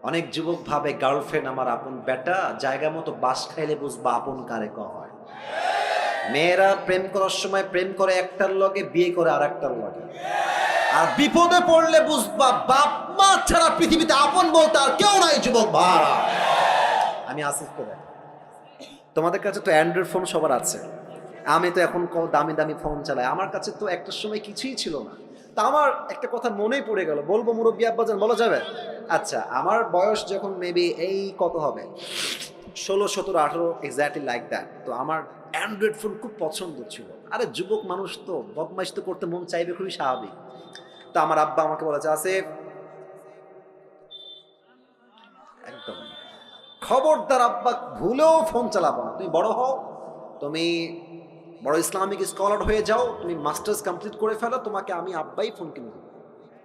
অনেক যুবক ভাবে গার্লফ্রেন্ড আমার আপন বেটা, জায়গা মতো বাস খাইলে বুঝবা আপন কারে হয়। মেয়েরা প্রেম করার সময় প্রেম করে একটার লগে, বিয়ে করে আর একটার লগে। আর বিপদে পড়লে বুঝবা বাপ মা ছাড়া পৃথিবীতে আপন বলতে আর কেউ নাই যুবক ভাড়া। আমি আসিফ তো দেখ, তোমাদের কাছে তো অ্যান্ড্রয়েড ফোন সবার আছে, আমি তো এখন দামি দামি ফোন চালাই। আমার কাছে তো একটা সময় কিছুই ছিল না। তা আমার একটা কথা মনেই পড়ে গেল, বলবো মুরব্বী আব্বাজান, বলা যাবে? আচ্ছা, আমার বয়স যখন মেবি এই কত হবে, 16, 17, 18, এক্স্যাক্টলি লাইক দ্যাট। তো আমার অ্যান্ড্রয়েড ফোন খুব পছন্দ ছিল। আরে যুবক মানুষ তো বদমাইশ তো করতে মন চাইবে, খুবই স্বাভাবিক। তো আমার আব্বা আমাকে বলেছে, আসিফ একদম খবরদার আব্বা, ভুলেও ফোন চালাবো না, তুমি বড় হও, তুমি বড় ইসলামিক স্কলার হয়ে যাও, তুমি মাস্টার্স কমপ্লিট করে ফেলো, তোমাকে আমি আব্বাই ফোন কিনে দেবো।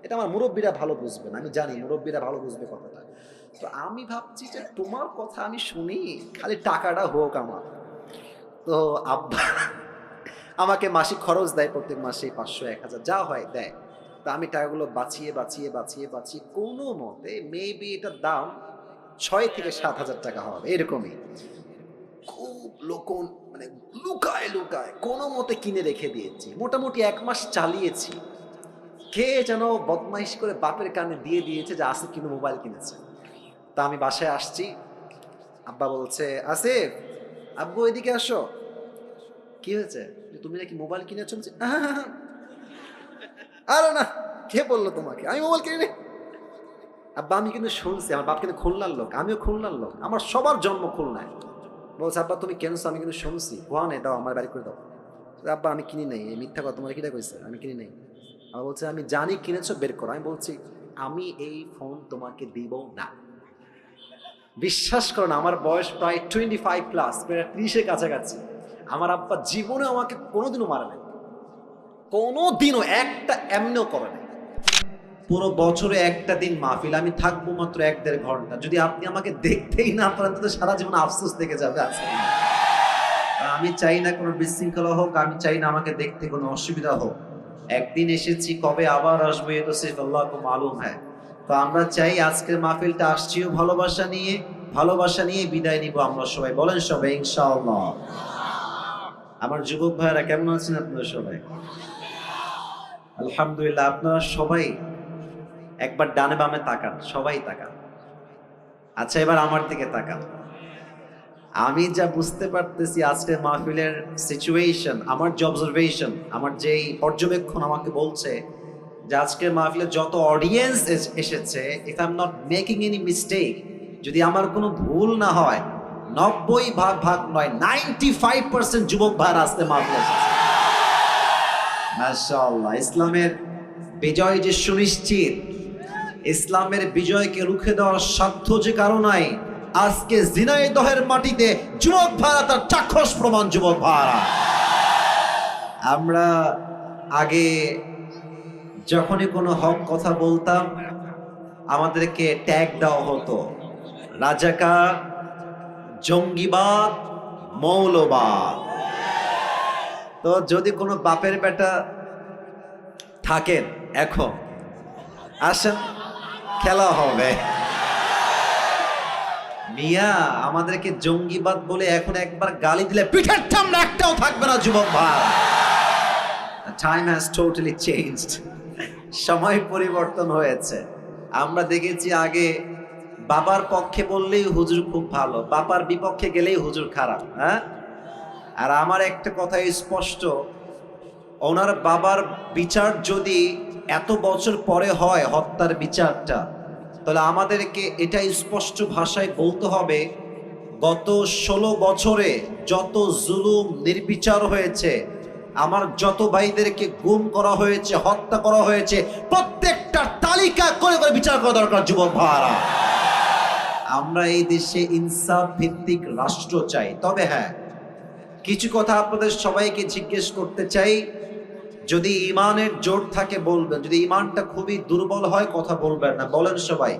এটা আমার মুরব্বীরা ভালো বুঝবেন, আমি জানি মুরব্বীরা ভালো বুঝবে কথাটা। তো আমি ভাবছি যে তোমার কথা আমি শুনি, খালি টাকাটা হোক আমার। তো আব্বা আমাকে মাসিক খরচ দেয়, প্রত্যেক মাসে 500, 1000 যা হয় দেয়। তো আমি টাকাগুলো বাঁচিয়ে বাঁচিয়ে বাঁচিয়ে বাঁচিয়ে কোনো মতে মেবি এটার দাম 6 থেকে 7 হাজার টাকা হবে এরকমই, খুব লোকন মানে লুকায় লুকায় কোনো মতে কিনে রেখে দিয়েছি। মোটামুটি 1 মাস চালিয়েছি। কে যেন বদমাইশ করে বাপের কানে দিয়ে দিয়েছে যে আসিফ কিন্তু মোবাইল কিনেছে। তা আমি বাসায় আসছি, আব্বা বলছে, আসিফ আব্বু এদিকে আসো। কি হয়েছে? তুমি নাকি মোবাইল কিনেছো? বলছি, আরে না, কে বললো তোমাকে আমি মোবাইল কিনে? আব্বা আমি কিন্তু শুনছি, আমার বাপ কিন্তু খুলনার লোক, আমিও খুলনার লোক, আমার সবার জন্ম খুলনায়। বলছে, আব্বা তুমি কেনছো? আমি কিন্তু শুনছি। ওয়ানে দাও, আমার বাড়ি করে দাও। আব্বা আমি কিনি নাই, এই মিথ্যা কথা, তোমার কিটা কইছে? আমি কিনি নাই। আমার বলছে, আমি জানি কিনেছো, বের করো। আমি বলছি, আমি এই ফোন তোমাকে দিব না। বিশ্বাস করো না, আমার বয়স প্রায় 25 প্লাস, প্রায় 30-এর কাছাকাছি। আমার আব্বা জীবনে আমাকে কোনোদিনও মারে নাই, কোনোদিনও একটা এমনিও করে নাই। পুরো বছরে একটা দিন মাহফিল, আমি থাকবো মাত্র 1-1.5 ঘন্টা। যদি আপনি আমাকে দেখতেই না পারেন তো সারা জীবন আফসোস থেকে যাবে। আজকে আমি চাই না কোনো বিশৃঙ্খলা হোক, আমি চাই না আমাকে দেখতে কোনো অসুবিধা হোক। একদিন এসেছি, কবে আবার আসবো এ তো সির্ফ আল্লাহকে মালুম হ্যায়। তো আমরা চাই আজকের মাহফিলটা আসছিও ভালোবাসা নিয়ে, ভালোবাসা নিয়ে বিদায় নিব আমরা সবাই। বলেন সবাই ইনশাআল্লাহ। আমার যুবক ভাইয়েরা কেমন আছেন আপনারা সবাই? আলহামদুলিল্লাহ। আপনারা সবাই একবার ডানে বামে তাকান, সবাই তাকান। আচ্ছা, এবার আমার দিকে তাকান। আমি যা বুঝতে পারতেছি আজকের মাহফিলের সিচুয়েশন, আমার যে অবজারভেশন, আমার যেই পর্যবেক্ষণ আমাকে বলছে যে আজকের মাহফিলে যত অডিয়েন্স এসেছে, if I am not making any mistake, যদি আমার কোনো ভুল না হয়, 90 ভাগ নয়, 95% যুবক ভাইরা আজকে মাহফিলে এসেছে। মাশাআল্লাহ। ইসলামের বিজয় যে সুনিশ্চিত, ইসলামের বিজয়কে রুখে দেওয়ার সাধ্য যে কারো নাই, আজকে ঝিনাইদহের মাটিতে যুবক ভাইরা তার চাক্ষুষ প্রমাণ। যুবক ভাইরা, আমরা আগে যখনই কোনো হক কথা বলতাম আমাদেরকে ট্যাগ দেওয়া হতো রাজাকার, জঙ্গিবাদ, মৌলবাদ। তো যদি কোনো বাপের বেটা থাকেন এখন আসেন, খেলা হবে। মিয়া আমাদেরকে জঙ্গিবাদ বলে এখন একবার গালি দিলে পিঠের চামড়া একটাও থাকবে না যুবক ভাই। Time has totally changed. সময় পরিবর্তন হয়েছে। আমরা দেখেছি আগে বাবার পক্ষে বললেই হুজুর খুব ভালো, বাবার বিপক্ষে গেলেই হুজুর খারাপ। হ্যাঁ, আর আমার একটা কথা স্পষ্ট, ওনার বাবার বিচার যদি এত বছর পরে হয়, হত্যার বিচারটা, তাহলে আমাদেরকে এটা স্পষ্ট ভাষায় বলতে হবে, গত 16 বছরে যত জুলুম নির্বিচার হয়েছে, আমার যত ভাইদেরকে গুম করা হয়েছে, হত্যা করা হয়েছে, প্রত্যেকটা তালিকা করে করে বিচার করা দরকার যুবক ভাইরা। আমরা এই দেশে ইনসাফ ভিত্তিক রাষ্ট্র চাই। তবে হ্যাঁ, কিছু কথা আপনাদের সবাইকে জিজ্ঞেস করতে চাই। যদি ইমানের জোর থাকে বলবেন, যদি ইমানটা খুবই দুর্বল হয় কথা বলবেন না। বলেন সবাই,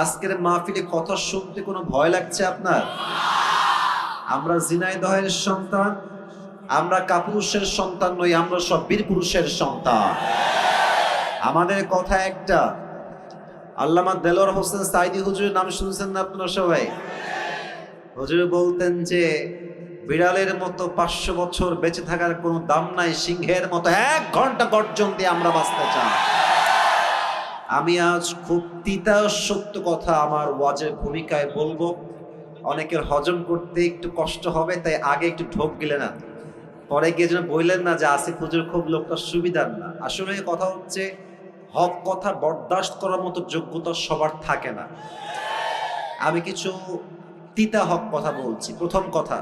আজকের মাহফিলে কথা শুনতে কোনো ভয় লাগছে আপনার? আমরা ঝিনাইদহের সন্তান, আমরা কাপুরুষের সন্তান নই, আমরা সব বীর পুরুষের সন্তান। আমাদের কথা একটা, আল্লামা দেলোয়ার হোসেন সাইদি হুজুরের নাম শুনছেন না আপনারা সবাই? হুজুর বলতেন যে বিড়ালের মতো 500 বছর বেঁচে থাকার কোনো দাম নাই, সিংহের মতো 1 ঘন্টা গর্জন দিয়ে আমরা বাঁচতে চাই। আমি আজ খুব তিতা সত্য কথা আমার ওয়াজের ভূমিকায় বলবো, অনেকের হজম করতে একটু কষ্ট হবে, তাই আগে একটু ঢোক গিলে না, পরে গিয়ে যেন বললেন না যে আসিফ হুজুর খুব লোকটা সুবিধার না। আসলে কথা হচ্ছে হক কথা বরদাস্ত করার মতো যোগ্যতা সবার থাকে না। আমি কিছু তিতা হক কথা বলছি। প্রথম কথা,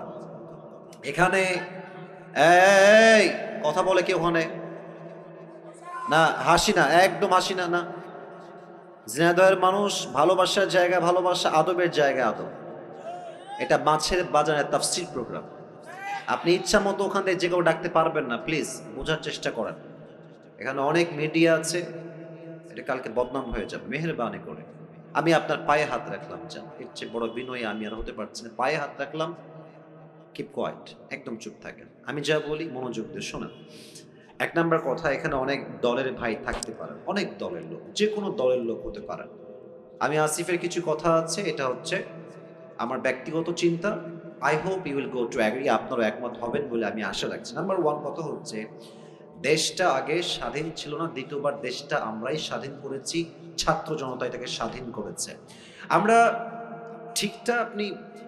এখানে এই কথা বলে কি ওখানে না, হাসি না, একদম হাসি না। না, ঝিনাইদহের মানুষ ভালোবাসার জায়গা ভালোবাসা, আদবের জায়গা আদব। এটা মাছের বাজারের তাফসীর প্রোগ্রাম। আপনি ইচ্ছা মতো ওখান থেকে যে কেউ ডাকতে পারবেন না, প্লিজ বোঝার চেষ্টা করেন। এখানে অনেক মিডিয়া আছে, এটা কালকে বদনাম হয়ে যাবে, মেহেরবানি করে। আমি আপনার পায়ে হাত রাখলাম, যান, এর চেয়ে বড় বিনয়ী আমি আর হতে পারছি না। পায়ে হাত রাখলাম, কিপ কোয়াইট, একদম চুপ থাকেন। আমি যা বলি মনোযোগ দিয়ে শোনেন। 1 নাম্বার কথা, এখানে অনেক দলের ভাই থাকতে পারেন, অনেক দলের লোক, যে কোনো দলের লোক হতে পারেন। আমি আসিফের কিছু কথা আছে, এটা হচ্ছে আমার ব্যক্তিগত চিন্তা। I hope you will go to agree, আপনারা একমত হবেন বলে আমি আশা রাখছি। নাম্বার 1 কথা হচ্ছে, দেশটা আগে স্বাধীন ছিল না, দ্বিতীয়বার দেশটা আমরাই স্বাধীন করেছি, ছাত্র জনতা এটাকে স্বাধীন করেছে। আমরা ঠিকটা আপনি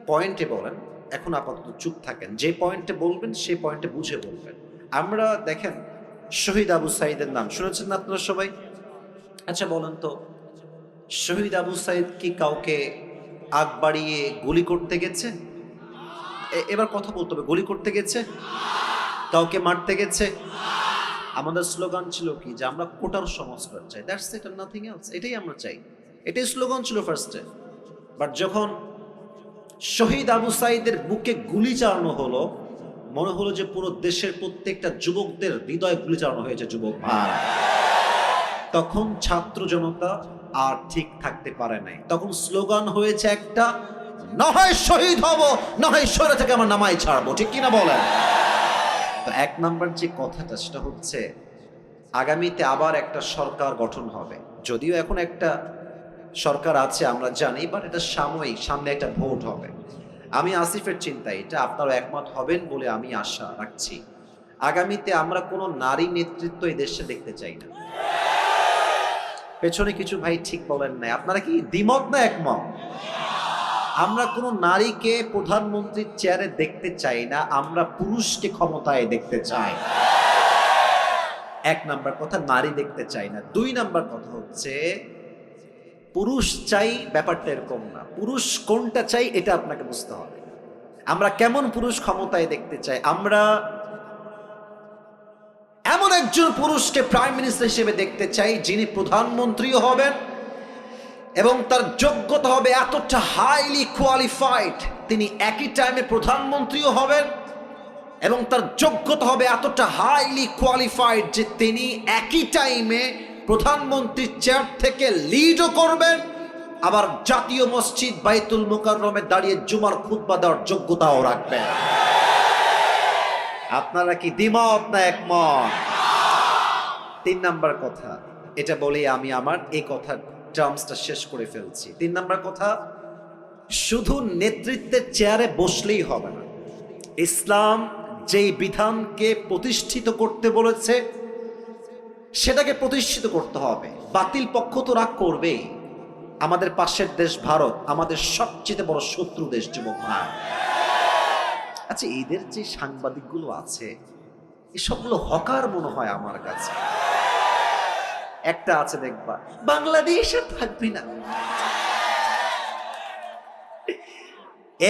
পয়েন্টে বলেন, এখন আপাতত চুপ থাকেন, যে পয়েন্টে বলবেন সেই পয়েন্টে বুঝে বলবেন। আমরা দেখেন শহীদ আবু সাইদের নাম শুনেছেন না আপনারা সবাই? আচ্ছা বলেন তো, শহীদ আবু সাইদ কি কাউকে আগ বাড়িয়ে গুলি করতে গেছে? এবার কথা বলতে হবে, গুলি করতে গেছে? কাউকে মারতে গেছে? আমাদের স্লোগান ছিল কি, যে আমরা কোটার সংস্কার চাই, that's it and nothing else. এটাই আমরা চাই, এটাই স্লোগান ছিল ফার্স্টে। বাট যখন শহীদ আবু সাইদের বুকে গুলি চালানো হলো, মনে হলো যে পুরো দেশের প্রত্যেকটা যুবকদের হৃদয়ে গুলি চালানো হয়েছে, যুবক ভাই। তখন ছাত্র জনতা আর ঠিক থাকতে পারে নাই, তখন স্লোগান হয়েছে একটা, না হয় শহীদ হব, না হয় শহরে থেকে আমার নামাই ছাড়বো, ঠিক কিনা বলেন? তো 1 নাম্বার যে কথাটা, সেটা হচ্ছে আগামীতে আবার একটা সরকার গঠন হবে। যদিও এখন একটা সরকার আছে আমরা জানি, বাট এটা সাময়িক, সামনে একটা ভোট হবে। আমি আসিফের চিন্তা এটা, আপনারা একমত হবেন বলে আমি আশা রাখছি। আগামীতে আমরা কোনো নারী নেতৃত্ব এই দেশে দেখতে চাই না। পেছনে কিছু ভাই ঠিক বলেন নাই, আপনারা কি দ্বিমত না একমত? আমরা কোনো নারীকে প্রধানমন্ত্রীর চেয়ারে দেখতে চাই না, আমরা পুরুষকে ক্ষমতায় দেখতে চাই। 1 নাম্বার কথা, নারী দেখতে চাই না। 2 নাম্বার কথা হচ্ছে, পুরুষ চাই ব্যাপারটা এরকম না, পুরুষ কোনটা চাই এটা আপনাকে বুঝতে হবে। আমরা কেমন পুরুষ ক্ষমতায় দেখতে চাই? আমরা এমন একজন পুরুষকে প্রাইম মিনিস্টার হিসেবে দেখতে চাই, যিনি প্রধানমন্ত্রীও হবেন এবং তার যোগ্যতা হবে এতটা হাইলি কোয়ালিফাইড, তিনি একই টাইমে প্রধানমন্ত্রীও হবেন এবং তার যোগ্যতা হবে এতটা হাইলি কোয়ালিফাইড যে তিনি একই টাইমে প্রধানমন্ত্রীর চেয়ার থেকে লিডও করবেন, আবার জাতীয় মসজিদ বাইতুল মুকাররমে দাঁড়িয়ে জুমার খুতবা দেওয়ার যোগ্যতাও রাখবেন। আপনারা কি দ্বিমত না একমত? 3 নাম্বার কথা, এটা বলে আমি আমার এই কথার টার্মসটা শেষ করে ফেলছি। 3 নাম্বার কথা, শুধু নেতৃত্বের চেয়ারে বসলেই হবে না। ইসলাম যেই বিধানকে প্রতিষ্ঠিত করতে বলেছে সেটাকে প্রতিষ্ঠিত করতে হবে। বাতিল পক্ষ তো রাগ করবেই। আমাদের পাশের দেশ ভারত আমাদের সবচেয়ে বড় শত্রু দেশ, যুবক ভাই। আচ্ছা, এদের যে সাংবাদিকগুলো আছে এসবগুলো হকার মনে হয় আমার কাছে। একটা আছে দেখবা, বাংলাদেশ আর থাকবি না,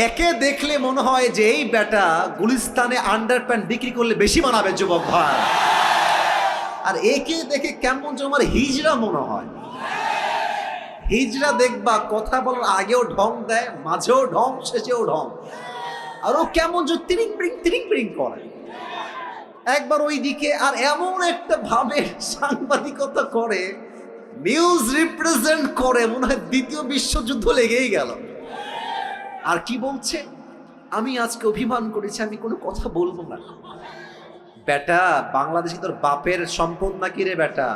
একে দেখলে মনে হয় যে এই বেটা গুলিস্তানে আন্ডারপ্যান্ট বিক্রি করলে বেশি মানাবে, যুবক ভাই। আর একে দেখে কেমন যেন আমার হিজড়া মনে হয়। হিজড়া দেখবা কথা বলার আগেও ঢং দেয়, মাঝেও ঢং, শেষেও ঢং, আর ও কেমন যে তিরিং বিরিং করে একবার ওই দিকে, আর এমন একটা ভাবে সাংবাদিকতা করে, নিউজ রিপ্রেজেন্ট করে, মনে হয় 2য় বিশ্বযুদ্ধ লেগেই গেল। আর কি বলছে, আমি আজকে অভিমান করেছি, আমি কোনো কথা বলবো না। বেটা, বাংলাদেশে তোর বাপের সম্পদ নাকি রে বেটা?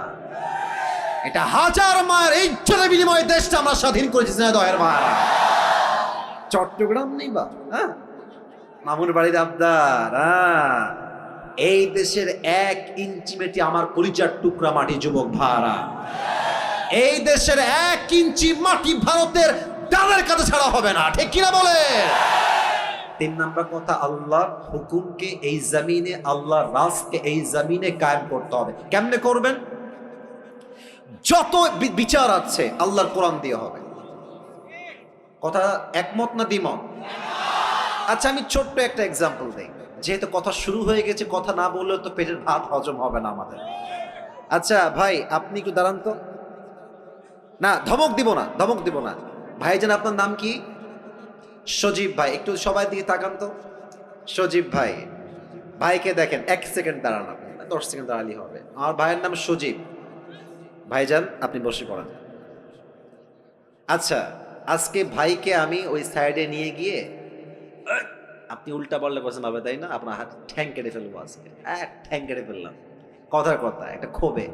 এটা হাজার মায়ের ইজ্জতের বিনিময়ে দেশটা আমরা স্বাধীন করেছি দয়ের মায়েরা। চট্টগ্রাম নেই বা হ্যাঁ, মামুর বাড়ির আবদার। এই দেশের 1 ইঞ্চি মাটি আমার কলিজার টুকরা মাটি যুবক ভাড়া। এই দেশের 1 ইঞ্চি মাটি ভারতের ডালের কাছে ছাড়া হবে না, ঠিক কিনা বলে? 3 নাম্বার কথা, আল্লাহর হুকুমকে এই জমিনে, আল্লাহর রাজকে এই জমিনে কায়েম করতে হবে। কেমনে করবেন? যত বিচার আছে আল্লাহর কোরআন দিয়ে হবে। কথা একমত না দ্বিমত? আচ্ছা, আমি ছোট্ট একটা এক্সাম্পল দেই, যেহেতু কথা শুরু হয়ে গেছে, কথা না বললেও তো পেটের ভাত হজম হবে না আমাদের। আচ্ছা ভাই, আপনি একটু দাঁড়ান তো। না, ধমক দিব না, ধমক দিব না। ভাইজান, আপনার নাম কি? সজীব ভাই। একটু সবাই দিকে তাকান তো। সজীব ভাই, ভাইকে দেখেন। 1 সেকেন্ড দাঁড়ান, আপনি 10 সেকেন্ড দাঁড়ালেই হবে। আমার ভাইয়ের নাম সজীব। ভাইজান, আপনি বসে পড়েন। আচ্ছা, আজকে ভাইকে আমি ওই সাইডে নিয়ে গিয়ে, আপনি উল্টা পাল্টা করছেন ভাবে, তাই না? আপনার হাত ঠ্যাং কেটে ফেলবো আজকে। ঠ্যাং কেটে ফেললাম, কথার কথা, একটা ক্ষোভে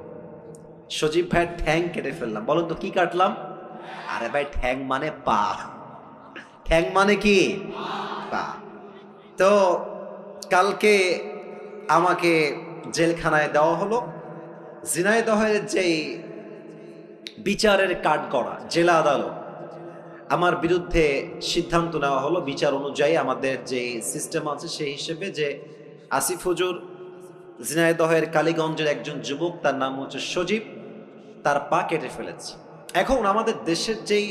সজীব ভাইয়ের ঠ্যাং কেটে ফেললাম। বলুন তো কি কাটলাম? আরে ভাই, ঠ্যাং মানে পা। ঠ্যাং মানে কি? পা। তো কালকে আমাকে জেলখানায় দেওয়া হলো। ঝিনাইদহের যেই বিচারের কাঠগড়া জেলা আদালত, আমার বিরুদ্ধে সিদ্ধান্ত নেওয়া হলো বিচার অনুযায়ী, আমাদের যে সিস্টেম আছে সেই হিসেবে, যে আসিফ হুজুর ঝিনাইদহের কালীগঞ্জের একজন যুবক, তার নাম হচ্ছে সজীব, তার পা কেটে ফেলেছে। এখন আমাদের দেশের যেই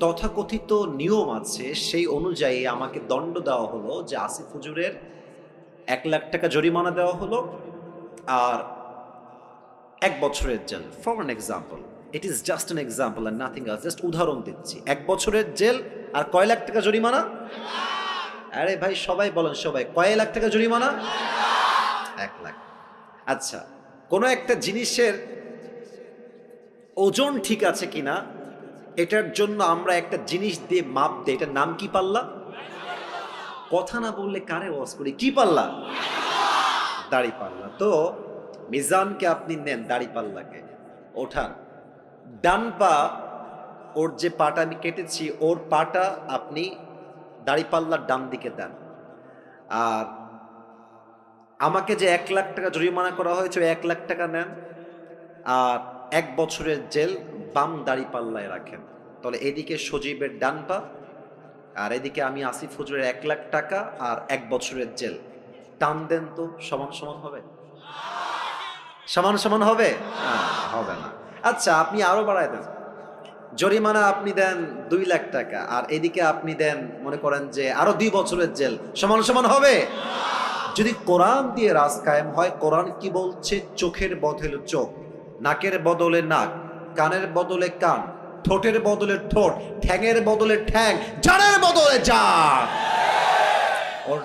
তথাকথিত নিয়ম আছে সেই অনুযায়ী আমাকে দণ্ড দেওয়া হলো, যে আসিফ হুজুরের 1 লাখ টাকা জরিমানা দেওয়া হলো আর 1 বছরের জেল। For an example, it is just an example and nothing else, just উদাহরণ দিচ্ছি। 1 বছরের জেল আর কয় লাখ টাকা জরিমানা? আরে ভাই সবাই বলেন, সবাই কয় লাখ টাকা জরিমানা? 1 লাখ। আচ্ছা, কোনো একটা জিনিসের ওজন ঠিক আছে কিনা এটার জন্য আমরা একটা জিনিস দিয়ে মাপ দিই, এটার নাম কি? পাল্লা। কথা না বললে কারে ওয়াজ করি? কি পাল্লা? দাড়ি পাল্লা। তো মিজানকে আপনি নেন, দাড়ি পাল্লাকে ওঠান, ডান পা, ওর যে পাটা আমি কেটেছি ওর পাটা আপনি দাড়ি পাল্লার ডান দিকে দেন। আর আমাকে যে 1 লাখ টাকা জরিমানা করা হয়েছে, 1 লাখ টাকা নেন আর 1 বছরের জেল বাম দাড়ি পাল্লায় রাখেন। তাহলে এদিকে সজীবের ডান পা আর এদিকে আমি আসিফ হুজুরের 1 লাখ টাকা আর 1 বছরের জেল। টান দেন তো, সমান সমান হবে? সমান সমান হবে? হবে না। আচ্ছা, আপনি আরো বাড়ায় দেন, জরিমানা আপনি দেন 2 লাখ টাকা আর এদিকে আপনি দেন মনে করেন যে আরো 2 বছরের জেল। সমান সমান হবে? যদি কোরআন দিয়ে রাজ কায়েম হয়, কোরআন কি বলছে? চোখের বদলে চোখ, নাকের বদলে নাক, কানের বদলে কান, ঠোঁটের বদলে ঠোঁট, ঠ্যাঙের বদলে ঠ্যাং, জানের বদলে জান। ওর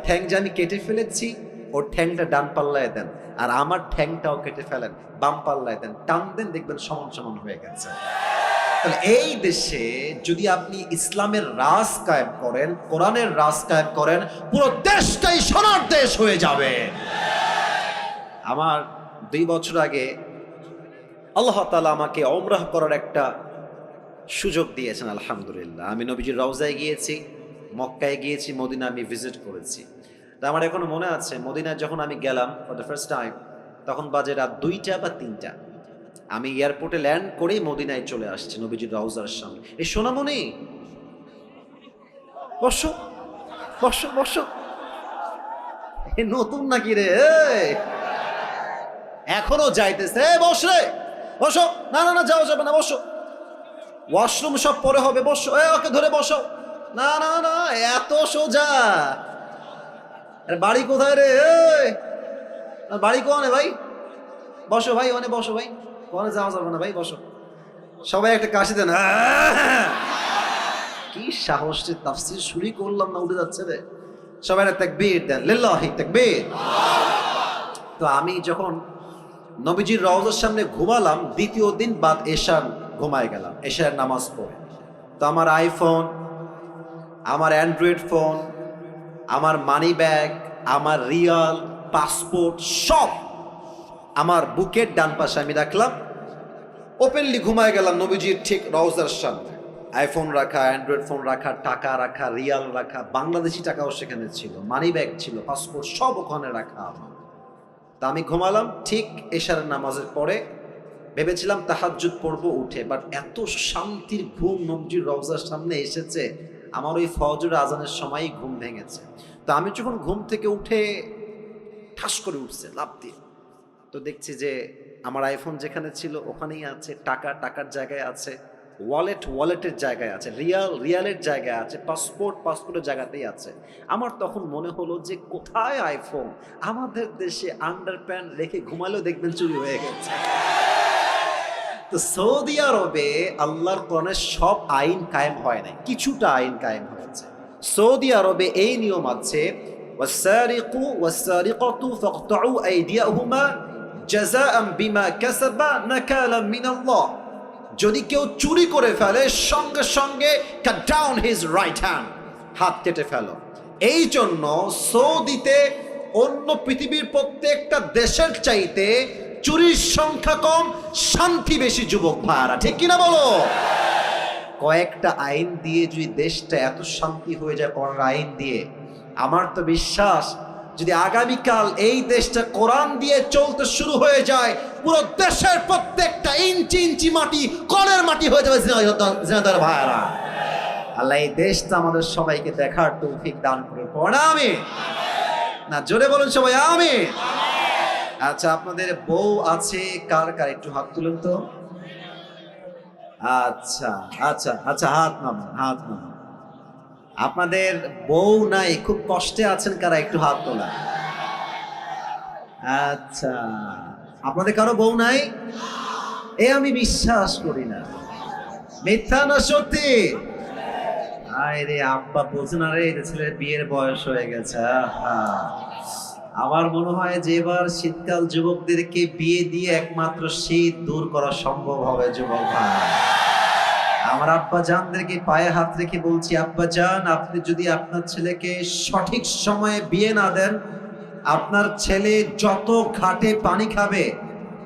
ঠ্যাং জানি কেটে ফেলেছি, ওর ঠ্যাংটা ডান পাল্লায় দেন আর আমার ঠ্যাংটাও কেটে ফেলেন, বাম পাল্লায় দেন, টান দেন, দেখবেন সমান সমান হয়ে গেছে। তাহলে এই দেশে যদি আপনি ইসলামের রাজ কায়েম করেন, কোরআনের রাজ কায়েম করেন, পুরো দেশটাই সোনার দেশ হয়ে যাবে। আমার 2 বছর আগে আল্লাহ তাআলা আমাকে উমরাহ করার একটা সুযোগ দিয়েছেন, আলহামদুলিল্লাহ। আমি নবীজির রওজায় গিয়েছি, মক্কায় গিয়েছি, মদিনা আমি ভিজিট করেছি। তা আমার এখনো মনে আছে, মদিনায় যখন আমি গেলাম ফর দ্য ফার্স্ট টাইম, তখন বাজে রাত 2টা বা 3টা। আমি এয়ারপোর্টে ল্যান্ড করেই মদিনায় চলে আসছি, নবীজির রওজার সামনে। এই সোনামণি, বসো বসো বসো। এ নতুন নাকি রে? এখনো যাইতেছে? বস রে, বসো। না না না, যাও, যাবে না, বসো। ওয়াশরুম সব পরে হবে, বসো। ওকে ধরে বসো। না না না, এত সোজা? আরে বাড়ি কোথায় রে? বাড়ি কোনে ভাই? বসো ভাই, ওনে বসো ভাই, কোনে যাওয়া যাবে না ভাই, বসো। সবাই একটা কাশি দেন। কি সাহস রে, তাফসীর শুরু করলাম না উঠে যাচ্ছে রে। সবাই একটা তাকবীর দেন, লিল্লাহি তাকবীর। তো আমি যখন নবীজির রওজার সামনে ঘুমালাম, 2য় দিন বাদ এশার ঘুমায় গেলাম, এশার নামাজ পড়ে। তো আমার আইফোন, আমার অ্যান্ড্রয়েড ফোন, আমার মানি ব্যাগ, আমার রিয়াল, পাসপোর্ট সব আমার বুকের ডান পাশে আমি রাখলাম। ওপেনলি ঘুমায় গেলাম নবীজির ঠিক রওজার সামনে। আইফোন রাখা, অ্যান্ড্রয়েড ফোন রাখা, টাকা রাখা, রিয়াল রাখা, বাংলাদেশি টাকাও সেখানে ছিল, মানি ব্যাগ ছিল, পাসপোর্ট সব ওখানে রাখা আমার। তা আমি ঘুমালাম ঠিক এশার নামাজের পরে। ভেবেছিলাম তাহাজ্জুদ পড়বো উঠে, বাট এত শান্তির ঘুম নবীজির রওজার সামনে এসেছে, আমার ওই ফজর আজানের সময়ই ঘুম ভেঙেছে। তো আমি যখন ঘুম থেকে উঠে ঠাস করে উঠছে লাফ দিয়ে, তো দেখছি যে আমার আইফোন যেখানে ছিল ওখানেই আছে, টাকা টাকার জায়গায় আছে, ওয়ালেটের জায়গায় আছে, রিয়ালের জায়গায় আছে, পাসপোর্টের জায়গাতেই আছে। আমার তখন মনে হলো যে কোথায় আইফোন, আমাদের দেশে আন্ডারপ্যান্ট রেখে ঘুমালেও দেখবেন চুরি হয়ে গেছে। তো সৌদি আরবে আল্লাহর কোরআনের সব আইন কায়েম হয় নাই, কিছুটা আইন কায়েম হয়েছে। সৌদি আরবে এই নিয়ম আছে, ওয়াসারিকু ওয়াসারিকাতু ফাকতাউ আইদিয়াহুমা জাযাআন বিমা কাসাবা নাকালাম মিনাল্লাহ। যদি কেউ চুরি করে ফেলে সঙ্গে সঙ্গে cut down his right hand, হাত কেটে ফেলো। এই জন্য সৌদিতে অন্য পৃথিবীর প্রত্যেকটা দেশের চাইতে চুরির সংখ্যা কম, শান্তি বেশি। যুবক ভাইরা ঠিক কিনা বলো? কয়েকটা আইন দিয়ে যদি দেশটা এত শান্তি হয়ে যায় কোরআন আইন দিয়ে, আমার তো বিশ্বাস যদি আগামীকাল এই দেশটা কোরআন দিয়ে চলতে শুরু হয়ে যায়, পুরো দেশের প্রত্যেকটা ইঞ্চি ইঞ্চি মাটি কলের মাটি হয়ে যাবে। জিনাদার ভাইরা, আল্লাহ এই দেশটা আমাদের সবাইকে দেখার তৌফিক দান করে পড়া আমি না, জোরে বলুন সবাই আমি। আচ্ছা, আপনাদের বউ আছে কার কার একটু হাত তুলুন তো। আচ্ছা আচ্ছা আচ্ছা, হাত নামান। আপনাদের বউ নাই, খুব কষ্টে আছেন কারা, একটু হাত তোলা। আচ্ছা, আপনাদের কারো বউ নাই? আমি বিশ্বাস করি না, মিথ্যা না সত্যি? আরে আব্বা বোঝে না রে, ছেলের বিয়ের বয়স হয়ে গেছে। আমার মনে হয় যে এবার শীতকাল যুবকদেরকে বিয়ে দিয়ে একমাত্র শীত দূর করা সম্ভব হবে। যুবক ভাই, আমার আব্বা জানদেরকে পায়ে হাত রেখে বলছি, আব্বা জান, আপনি যদি আপনার ছেলেকে সঠিক সময়ে বিয়ে না দেন, আপনার ছেলে যত ঘাটে পানি খাবে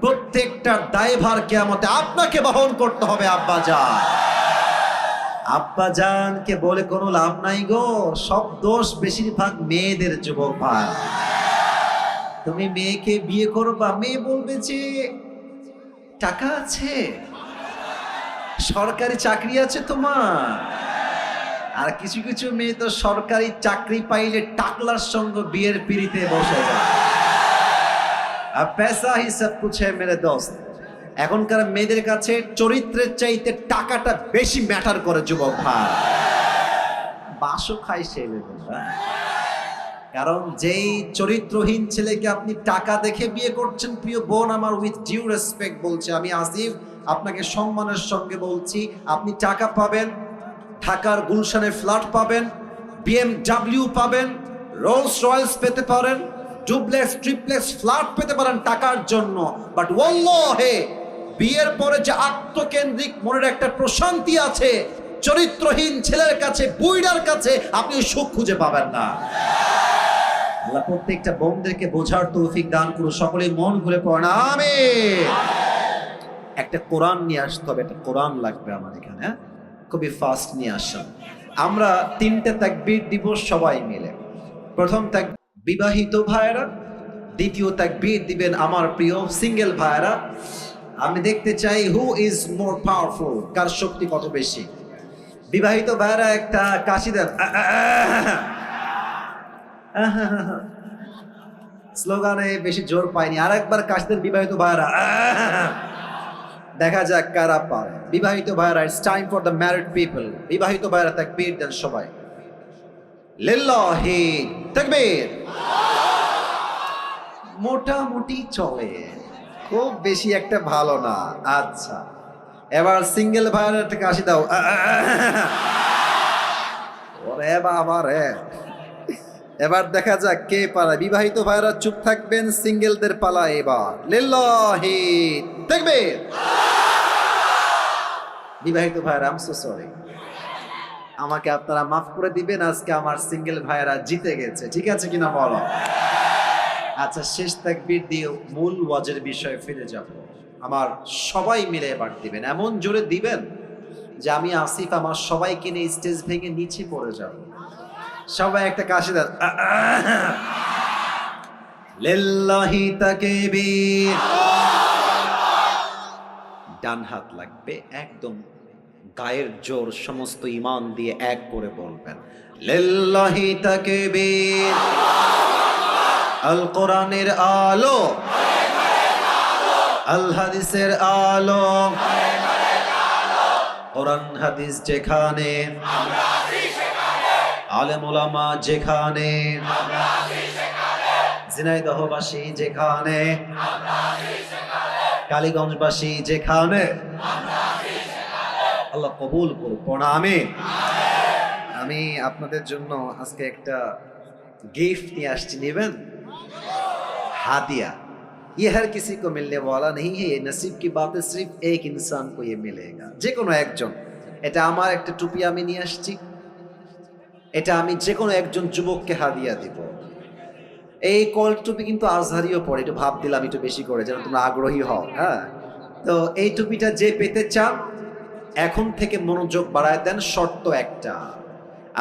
প্রত্যেকটা দায়ভার কিয়ামতে আপনাকে বহন করতে হবে। আব্বা জান, আব্বা জানকে বলে কোনো লাভ নাই গো, সব দোষ বেশিরভাগ মেয়েদের। যুবক ভাই, তুমি মেয়েকে বিয়ে করবা, মেয়ে বলবে যে টাকা আছে, সরকারি চাকরি আছে তোমার। আর কিছু কিছু মেয়ে তো সরকারি চাকরি পাইলে টাকলার সঙ্গে বিয়ের পিড়িতে বসে যায়। আর পেশা হি সব কুছ হ্যায় মেরে দোস্ত। এখনকার মেয়েদের কাছে চরিত্রের চাইতে টাকাটা বেশি ম্যাটার করে। যুবক ভাই, বাসও খাই সে লেভেল। কারণ যেই চরিত্রহীন ছেলেকে আপনি টাকা দেখে বিয়ে করছেন, প্রিয় বোন আমার, উইথ ডিউ রেসপেক্ট বলছে, আমি আসিফ আপনাকে সম্মানের সঙ্গে বলছি, আপনি টাকা পাবেন, ঢাকার গুলশানে ফ্ল্যাট পাবেন, BMW পাবেন, রোলস রয়েলস পেতে পারেন, ডুপ্লেক্স ট্রিপ্লেক্স ফ্ল্যাট পেতে পারেন টাকার জন্য। বাট ওয়াল্লাহি বিয়ের পরে যে আত্মকেন্দ্রিক মনের একটা প্রশান্তি আছে, চরিত্রহীন ছেলের কাছে, বুইড়ার কাছে আপনি সুখ খুঁজে পাবেন না। আল্লাহ প্রত্যেকটা বোনদেরকে বোঝার তৌফিক দান করুন। সকলেই মন খুলে পড়েন আমিন। একটা কোরআন নিয়ে আসতে হবে, একটা কোরআন লাগবে আমার এখানে, খুবই ফাস্ট নিয়ে আসেন। আমরা 3টে তাকবীর দিব সবাই মিলে। প্রথম তাকবীর বিবাহিত ভাইরা, দ্বিতীয় তাকবীর দিবেন আমার প্রিয় সিঙ্গেল ভাইরা। আমি দেখতে চাই হু ইজ মোর পাওয়ারফুল, কার শক্তি কত বেশি। বিবাহিত ভাইরা একটা কাশি দেন, স্লোগানে বেশি জোর পাইনি, আর একবার কাশি দেন বিবাহিত ভাইরা, দেখা যাক কারা পারে। বিবাহিত ভাইরা, it's time for the married people. বিবাহিত ভাইরা তাকবীর দেন সবাই, লিল্লাহি তাকবীর। মোটামুটি চলে, খুব বেশি একটা ভালো না। আচ্ছা, এবার সিঙ্গেল ভাইরা একটা কাশি দাও, ওরে বাবা রে। এবার দেখা যাক কে পারে। বিবাহিত ভাইরা চুপ থাকবেন, সিঙ্গেলদের পালা এবার। লিল্লাহি তাকবীর। বিবাহিত ভাইরা, আই এম সো সরি, আমাকে আপনারা মাফ করে দিবেন, আজকে আমার সিঙ্গেল ভাইরা জিতে গেছে, ঠিক আছে কিনা বলো? আচ্ছা, শেষ তাকবীর দিয়ে মূল ওয়াজের বিষয়ে ফিরে যাব। আমার সবাই মিলে এবার দিবেন, এমন জোরে দিবেন যে আমি আসিফ আমার সবাইকে নিয়ে স্টেজ ভেঙে নিচে পড়ে যাব। সবাই একটা কাশি দেন। লিল্লাহি তাকবীর। ডান হাত লাগবে, একদম গায়ের জোর সমস্ত ঈমান দিয়ে এক করে বলবেন লিল্লাহি তাকবীর। আল কোরআনের আলো, আল হাদিসের আলো, কোরআন হাদিস যেখানে, আলেম ওলামা যেখানে, ঝিনাইদহবাসী যেখানে, কালীগঞ্জবাসী যেখানে, আল্লাহ কবুল করুক। আমিন। আমি আপনাদের জন্য আজকে একটা गिफ्ट নিয়ে আসছি, নেবেন? हादिया। ये हर किसी को मिलने वाला नहीं है, ये नसीब की बात है, सिर्फ एक इंसान को ये मिलेगा, যে কোনো একজন। এটা আমার একটা টুপি আমি নিয়ে আসছি, এটা আমি যে কোনো একজন যুবককে হাদিয়া দিব। এই কল টুপি কিন্তু আজহারিও পড়ে, একটু ভাব দিলাম একটু বেশি করে যেন তোমরা আগ্রহী হও। হ্যাঁ, তো এই টুপিটা যে পেতে চান এখন থেকে মনোযোগ বাড়ায় দেন। শর্ত একটা,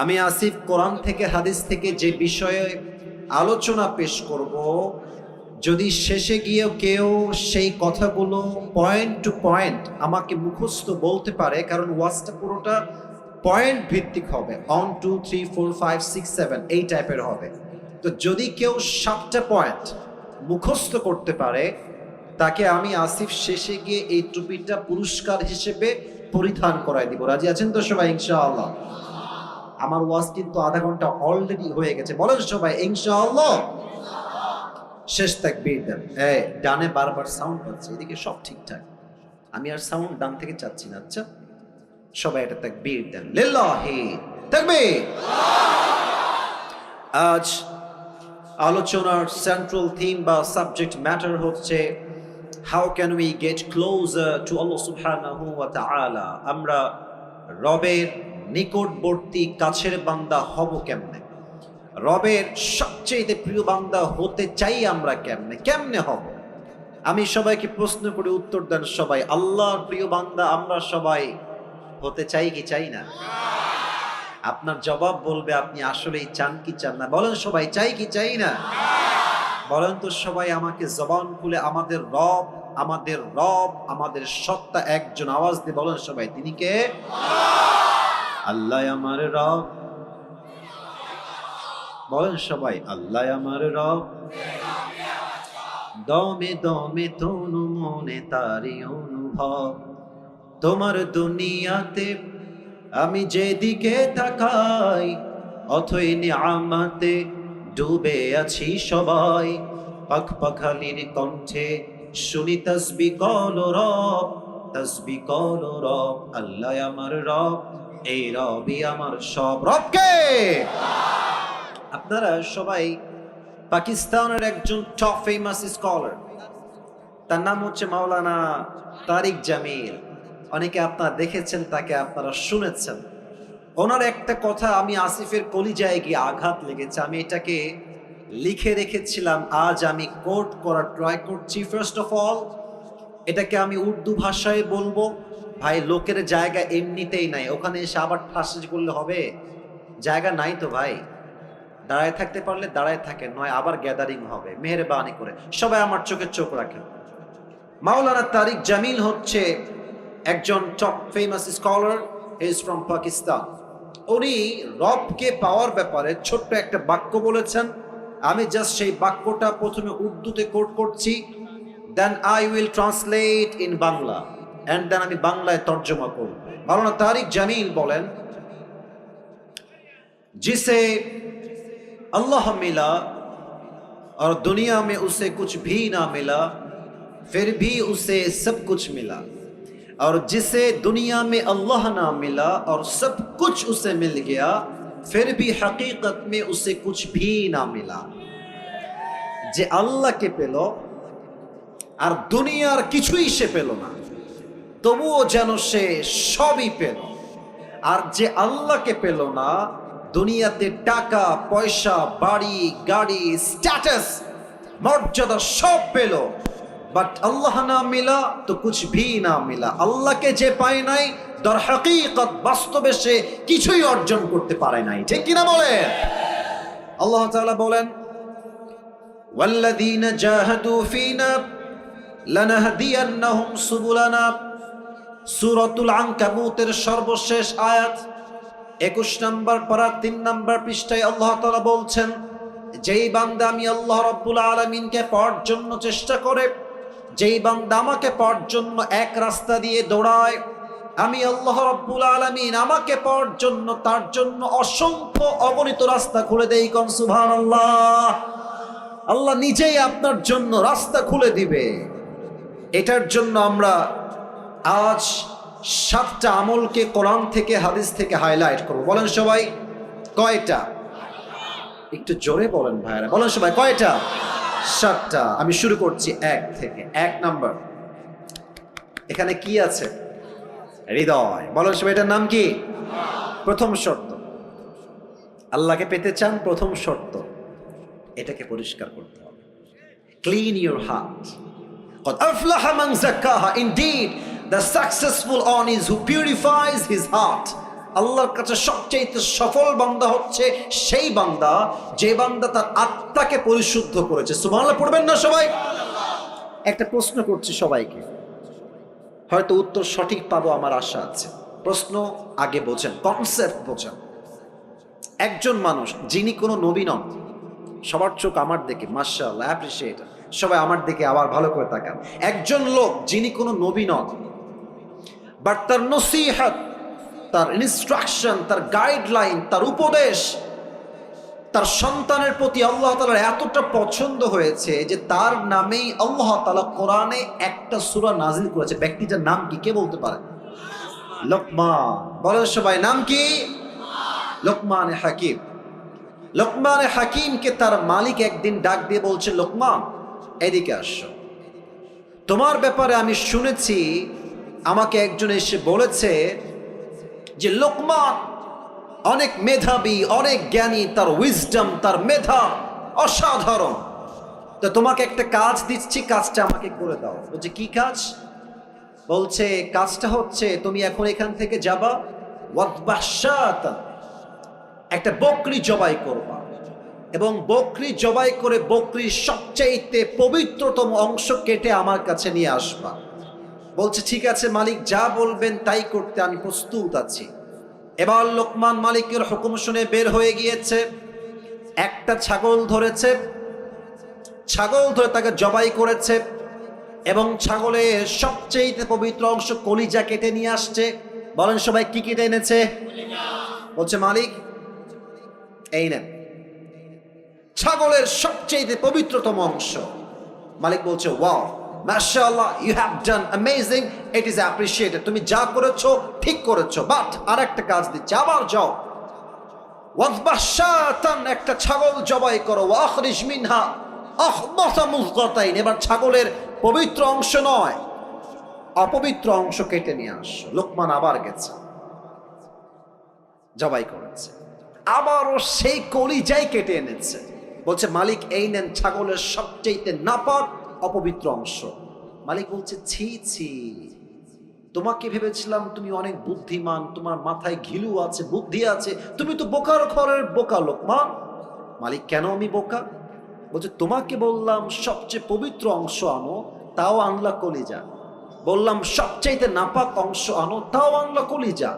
আমি আসিফ কোরআন থেকে হাদিস থেকে যে বিষয়ে আলোচনা পেশ করব, যদি শেষে গিয়ে কেউ সেই কথাগুলো পয়েন্ট টু পয়েন্ট আমাকে মুখস্থ বলতে পারে, কারণ ওয়াজটা পুরোটা পয়েন্ট ভিত্তিক হবে, 1 2 3 4 5 6 7 এই টাইপের হবে। তো যদি কেউ 7টা পয়েন্ট মুখস্থ করতে পারে, তাকে আমি আসিফ শেষে গিয়ে এই টুপিটা পুরস্কার হিসেবে পরিধান করাই দিব। রাজি আছেন তো সবাই? ইনশাআল্লাহ। আমার ওয়াজ কিন্তু আধা ঘন্টা অলরেডি হয়ে গেছে, বলেন সবাই ইনশাআল্লাহ। শেষ তাকবীর দেন। এই ডানে বারবার সাউন্ড পাচ্ছে, এদিকে সব ঠিকঠাক, আমি আর সাউন্ড ডান থেকে চাচ্ছি না। আচ্ছা, সবাই এটা তাকবীর দেন। লিল্লাহি তাকবীর। আজ আলোচনার সেন্ট্রাল থিম বা সাবজেক্ট ম্যাটার হচ্ছে how can we get closer to আল্লাহ সুবহানাহু ওয়া তাআলা। আমরা রবের নিকটবর্তী কাছের বান্দা হব কেমনে? রবের সবচেয়ে প্রিয় বান্দা হতে চাই আমরা কেমনে? কেমনে হব? আমি সবাইকে প্রশ্ন করে উত্তর দেন সবাই। আল্লাহর প্রিয় বান্দা আমরা সবাই হতে চাই কি চাই না? আপনার জবাব বলবে আপনি আসলেই চান কি চান না। বলেন সবাই, চাই কি চাই না? বলেন তো সবাই আমাকে জবান খুলে, আমাদের রব, আমাদের রব, আমাদের সত্তা একজন, আওয়াজ দিয়ে বলেন সবাই, তিনি কে? আল্লাহ আমার রব। বলেন সবাই, আল্লাহ আমার রব। দমে দমে তনু মনে তারি অনুভব, তোমার দুনিয়াতে আমি যেদিকে তাকাই, অথই নিয়ামতে ডুবে আছি সবাই। পাখ পাখালির কণ্ঠে শুনি তাসবিহ করো রব, তাসবিহ করো রব। আল্লাহ আমার রব, এই রবই আমার সব। রবকে আপনারা সবাই পাকিস্তানের একজন টপ ফেমাস স্কলার, তার নাম হচ্ছে মাওলানা তারিক জামিল। অনেকে আপনারা দেখেছেন তাকে, আপনারা শুনেছেন। ওনার একটা কথা আমি আসিফের কলিজায় গিয়ে আঘাত লেগেছে, আমি এটাকে লিখে রেখেছিলাম, আজ আমি কোট করার ট্রাই করছি। ফার্স্ট অফ অল এটাকে আমি উর্দু ভাষায় বলবো। ভাই, লোকের জায়গা এমনিতেই নাই, ওখানে এসে আবার ঠাসি করলে হবে? জায়গা নাই তো ভাই, দাঁড়ায় থাকতে পারলে দাঁড়ায় থাকেন, নয় আবার গ্যাদারিং হবে। মেহেরবানি করে সবাই আমার চোখে চোখ রাখেন। মাওলানা তারিক জামিল হচ্ছে একজন top famous scholar, is from Pakistan. উনি রবকে পাওয়ার ব্যাপারে ছোট্ট একটা বাক্য বলেছেন। আমি জাস্ট সেই বাক্যটা প্রথমে উর্দুতে কোট করছি, then I will translate in Bangla, and then আমি বাংলায় তর্জমা করব। মাওলানা তারিক জামিল বলেন, जिसे अल्लाह मिला और दुनिया में उसे कुछ भी ना मिला, फिर भी उसे सब कुछ मिला, और जिसे दुनिया में अल्लाह ना मिला और सब कुछ उसे मिल गया, फिर भी हकीकत में उसे कुछ भी ना मिला। যে আল্লাহকে পেল আর দুনিয়ার কিছুই সে পেল না, তবুও যেন সে সবই পেল। আর যে আল্লাহকে পেল না, দুনিয়াতে টাকা পয়সা, বাড়ি গাড়ি, স্ট্যাটাস, মর্যাদা সব পেল, বাট আল্লাহ না মিলা তো কুছ ভি না মিলা। আল্লাহকে যে পায় নাই, দর হাকিকত বাস্তবে সে কিছুই অর্জন করতে পারে নাই। ঠিক কিনা বলে? আল্লাহ তাআলা বলেন, ওয়াল্লাযীনা জাহাদু ফীনা লানাহদিয়ান্নাহুম সুবুলানা। সূরাতুল আনকাবুতের সর্বশেষ আয়াত 21 নম্বর পারা 3 নম্বর পৃষ্ঠায় আল্লাহ তাআলা বলছেন, যেই বান্দা আমি আল্লাহ রাব্বুল আলামিনকে পাওয়ার জন্য চেষ্টা করে, যেই বান্দা আমাকে পাওয়ার জন্য এক রাস্তা দিয়ে দৌড়ায়, আমি আল্লাহ রাব্বুল আলামিন আমাকে পাওয়ার জন্য তার জন্য অসংখ্য অগণিত রাস্তা খুলে দেই। কোন সুবহানাল্লাহ। আল্লাহ নিজেই আপনার জন্য রাস্তা খুলে দিবে। এটার জন্য আমরা আজ 7টা আমলকে কোরআন থেকে হাদিস থেকে হাইলাইট করব। বলেন সবাই কয়টা? একটু জোরে বলেন ভাইরা, বলেন সবাই কয়টা? 7টা। আমি শুরু করছি 1 থেকে। 1 নাম্বার, এখানে কি আছে? হৃদয়। বলেন সবাই এটার নাম কি? প্রথম শর্ত, আল্লাহকে পেতে চান, প্রথম শর্ত এটাকে পরিষ্কার করতে হবে। Clean your heart. قد أفلح من زكاها. Indeed, the successful one is who purifies his heart. আল্লাহর কাছে সবচেয়ে সফল বান্দা হচ্ছে সেই বান্দা যে বান্দা তার আত্মাকে পরিশুদ্ধ করেছে। সুবহানাল্লাহ পড়বেন না সবাই? একটা প্রশ্ন করছি সবাইকে, হয়তো উত্তর সঠিক পাবো আমার আশা আছে। প্রশ্ন আগে বোঝেন, কনসেপ্ট বোঝেন। একজন মানুষ যিনি কোনো নবী নন, সবার চোখ আমার দিকে, মাশাআল্লাহ, অ্যাপ্রিশিয়েট, সবাই আমার দিকে আবার ভালো করে তাকান। একজন লোক যিনি কোনো নবী নন, বাট তার নসিহত, তার ইনস্ট্রাকশন, তার গাইডলাইন, তার উপদেশ তার সন্তানের প্রতি আল্লাহ তাআলার এতটা পছন্দ হয়েছে যে তার নামেই আল্লাহ তাআলা কোরআনে একটা সূরা নাজিল করেছে। ব্যক্তিটার নাম কি কে বলতে পারে? লোকমান। বলেন সবাই নাম কি? লোকমান হাকিম। লোকমান হাকিমকে তার মালিক একদিন ডাক দিয়ে বলছে, লোকমান এদিকে আসো, তোমার ব্যাপারে আমি শুনেছি, আমাকে একজন এসে বলেছে যে লোকমান অনেক মেধাবী, অনেক জ্ঞানী, তার উইজডম, তার মেধা অসাধারণ। তো তোমাকে একটা কাজ দিচ্ছি, কাজটা আমাকে করে দাও। বলছে কি কাজ? বলছে কাজটা হচ্ছে তুমি এখন এখান থেকে যাবা, ওয়াদবাহশাতান, একটা বকরি জবাই করবা, এবং বকরি জবাই করে বকরির সবচাইতে পবিত্রতম অংশ কেটে আমার কাছে নিয়ে আসবা। বলছে ঠিক আছে মালিক, যা বলবেন তাই করতে আমি প্রস্তুত আছি। এবার লোকমান মালিকের হুকুম শুনে বের হয়ে গিয়েছে, একটা ছাগল ধরেছে, ছাগল ধরে তাকে জবাই করেছে এবং ছাগলের সবচেয়ে পবিত্র অংশ কলিজা কেটে নিয়ে আসছে। বলেন সবাই কি কেটে এনেছে? বলছে মালিক এই নেন ছাগলের সবচেয়ে পবিত্রতম অংশ। মালিক বলছে ওয়াও, মাশাআল্লাহ, you have done amazing, it is appreciated, তুমি যা করেছো ঠিক করেছো, বাট আরেকটা কাজ দিচ্ছি, আবার যাও, ওয়াদবাহশাতান, একটা ছাগল জবাই করো, ওয়াখরিজ মিনহা আখবাসা মুযগাতাইন, এবার ছাগলের পবিত্র অংশ নয় অপবিত্র অংশ কেটে নিয়ে আসো। লোকমান আবার গেছে, জবাই করেছে, আবারও সেই কলিজাই কেটে এনেছে। বলছে মালিক এই নেন ছাগলের সবচেয়ে নাপাক অপবিত্র অংশ। মালিক বলছে ছি ছি, তোমাকে ভেবেছিলাম তুমি অনেক বুদ্ধিমান, তোমার মাথায় ঘিলু আছে, বুদ্ধি আছে, তুমি তো বোকার ঘরের বোকা লোকমান। মালিক কেন আমি বোকা? বলছে তোমাকে বললাম সবচেয়ে পবিত্র অংশ আনো, তাও আনলা কলিজা, বললাম সবচাইতে নাপাক অংশ আনো, তাও আনলা কলিজা।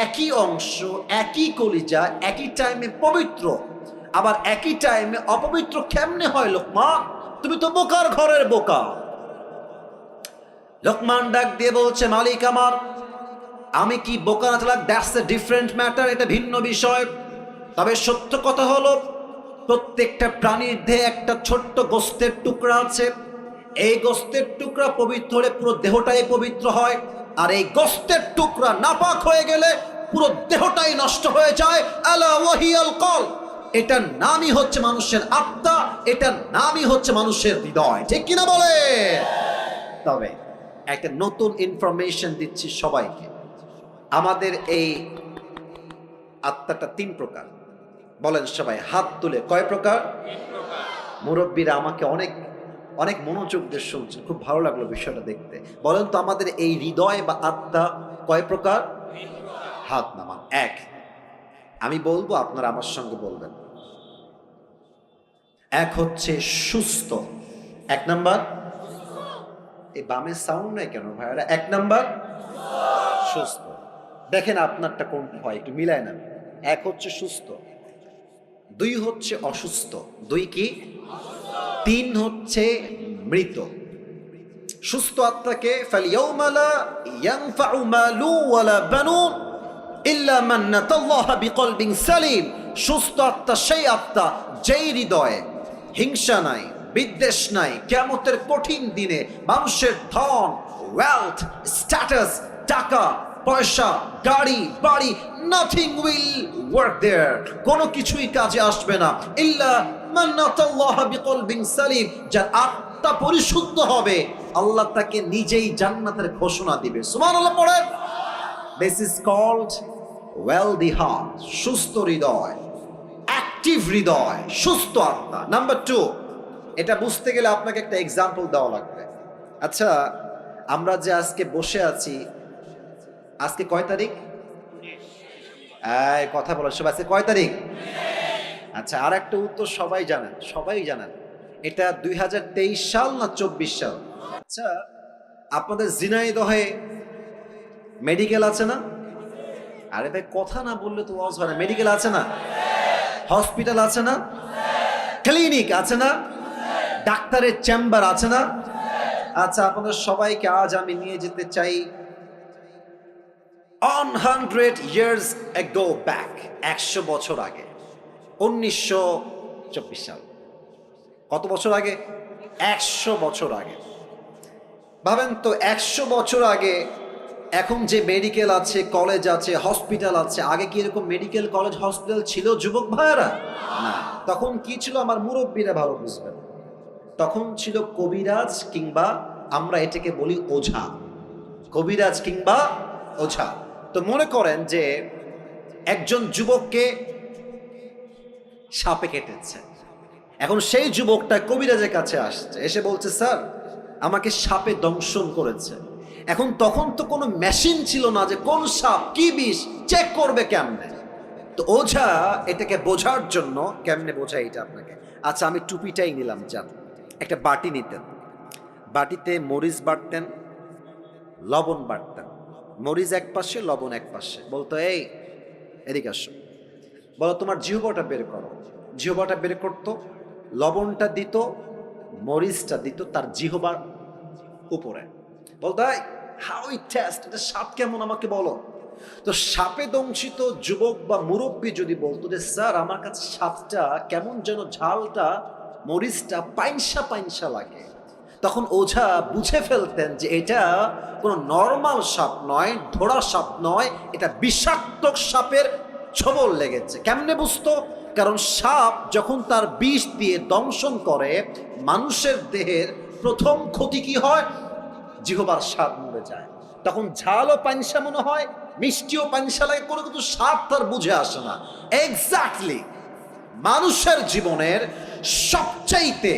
একই অংশ, একই কলিজা, একই টাইমে পবিত্র, আবার একই টাইমে অপবিত্র কেমনে হয় লোকমান? তুমি তো বোকার ঘরের বোকা। লোকমান ডাক দিয়ে বলছে মালিক আমার, আমি কি বোকা না থাকলে দ্যাটস এ ডিফারেন্ট ম্যাটার, এটা ভিন্ন বিষয়। তবে সত্য কথা হলো প্রত্যেকটা প্রাণীর দেহে একটা ছোট্ট গোস্তের টুকরা আছে। এই গোস্তের টুকরা পবিত্র হলে পুরো দেহটাই পবিত্র হয়, আর এই গোস্তের টুকরা নাপাক হয়ে গেলে পুরো দেহটাই নষ্ট হয়ে যায়। আলা ওয়াহিয়াল কলব, এটার নামই হচ্ছে মানুষের আত্মা, এটার নামই হচ্ছে মানুষের হৃদয়। ঠিক কিনা বলে? তবে একটা নতুন ইনফরমেশন দিচ্ছি সবাইকে, আমাদের এই আত্মাটা 3 প্রকার। বলেন সবাই হাত তুলে, কয় প্রকার? মুরব্বীরা আমাকে অনেক অনেক মনোযোগ দিয়ে শুনছেন, খুব ভালো লাগলো বিষয়টা দেখতে। বলেন তো আমাদের এই হৃদয় বা আত্মা কয় প্রকার? হাত নামান। এক, আমি বলবো আপনারা আমার সঙ্গে বলবেন। এক হচ্ছে সুস্থ। এক নাম্বার, এই বামে সাউন্ড নাই কেন ভাইয়ারা? এক নাম্বার সুস্থ। দেখেন আপনারটা কোনটা হয়, একটু মিলায় না। এক হচ্ছে সুস্থ, দুই হচ্ছে অসুস্থ, দুই কি? তিন হচ্ছে মৃত। সুস্থ আত্মাকে ফালইয়াউমা লা ইয়ানফাউ মালু ওয়ালা বানুন ইল্লা মান নাতাল্লাহা বিকলবিন সালিম। সুস্থ আত্মা সেই আত্মা যেই হৃদয়ে হিংসা নাই, বিদ্বেষ নাই। কিয়ামতের কঠিন দিনে মানুষের ধন, ওয়েলথ, স্ট্যাটাস, টাকা পয়সা, গাড়ি বাড়ি, নাথিং উইল ওয়ার্ক দেয়ার, কোনো কিছুই কাজে আসবে না। ইল্লা মান নাতাল্লাহা বিকলবিন সালিম, যার আত্মা পরিশুদ্ধ হবে আল্লাহ তাকে নিজেই জান্নাতের ঘোষণা দিবে। সুবহানাল্লাহ পড়েন। This is called wealthy heart, সুস্থ হৃদয়, অ্যাক্টিভ হৃদয়, সুস্থ আত্মা। নাম্বার টু, এটা বুঝতে গেলে আপনাকে একটা এক্সাম্পল দেওয়া লাগবে। আচ্ছা, আমরা যে আজকে বসে আছি, আজকে কয় তারিখ? কথা বলো সব, আজকে কয় তারিখ? আচ্ছা, আর একটা উত্তর সবাই জানেন, সবাই জানেন, এটা 2023 সাল না 24 সাল? আচ্ছা, আপনাদের ঝিনাইদহে মেডিকেল আছে না? আরে ভাই কথা না বললে তো ওয়াজ হয় না। মেডিকেল আছে না? হসপিটাল আছে না? ক্লিনিক আছে না? ডাক্তারের চেম্বার আছে না? আচ্ছা, আপনাদের সবাইকে আজ আমি নিয়ে যেতে চাই 100 years ago back, 100 বছর আগে, 1924 সাল। কত বছর আগে? 100 বছর আগে। ভাবেন তো, 100 বছর আগে এখন যে মেডিকেল আছে, কলেজ আছে, হসপিটাল আছে, আগে কি এরকম মেডিকেল কলেজ হসপিটাল ছিল যুবক ভাইয়েরা? না। তখন কি ছিল আমার মুরব্বীরা ভালো বুঝবেন। তখন ছিল কবিরাজ, কিংবা আমরা এটাকে বলি ওঝা। কবিরাজ কিংবা ওঝা। তো মনে করেন যে একজন যুবককে সাপে কেটেছে, এখন সেই যুবকটা কবিরাজের কাছে আসছে, এসে বলছে স্যার আমাকে সাপে দংশন করেছে। এখন তখন তো কোনো মেশিন ছিল না যে কোন সাপ কি বিষ চেক করবে কেমনে। তো ওঝা এটাকে বোঝার জন্য, কেমনে বোঝা এটা আপনাকে, আচ্ছা আমি টুপিটাই নিলাম, যান একটা বাটি নিতেন, বাটিতে মরিচ বাটতেন, লবণ বাটতেন, মরিচ এক পাশে লবণ এক পাশে, বলতো এই এদিকে আসো, বলো তোমার জিহ্বাটা বের করো। জিহ্বাটা বের করতো, লবণটা দিত, মরিচটা দিত তার জিহ্বার উপরে, বলতো হাউ ইট টেস্ট, এটা স্বাদ কেমন আমাকে বলো। তো সাপে দংশিত যুবক বা মুরব্বী যদি বলতো যে স্যার আমার কাছে স্বাদটা কেমন যেন, ঝালটা মরিচটা পাইনসা পাইনসা লাগে, তখন ওঝা বুঝে ফেলতেন যে এটা কোনো নর্মাল সাপ নয়, ধরা সাপ নয়, এটা বিষাক্ত সাপের ছোবল লেগেছে। কেমনে বুঝতো? কারণ সাপ যখন তার বিষ দিয়ে দংশন করে মানুষের দেহের প্রথম ক্ষতি কি হয়? জিহ্বার স্বাদ মরে যায়। তখন ঝালও পানসা মনে হয়, মিষ্টিও পানসা লাগে, কোনো কিছু স্বাদ তার বুঝে আসে না। এক্স্যাক্টলি মানুষের জীবনের সবচাইতে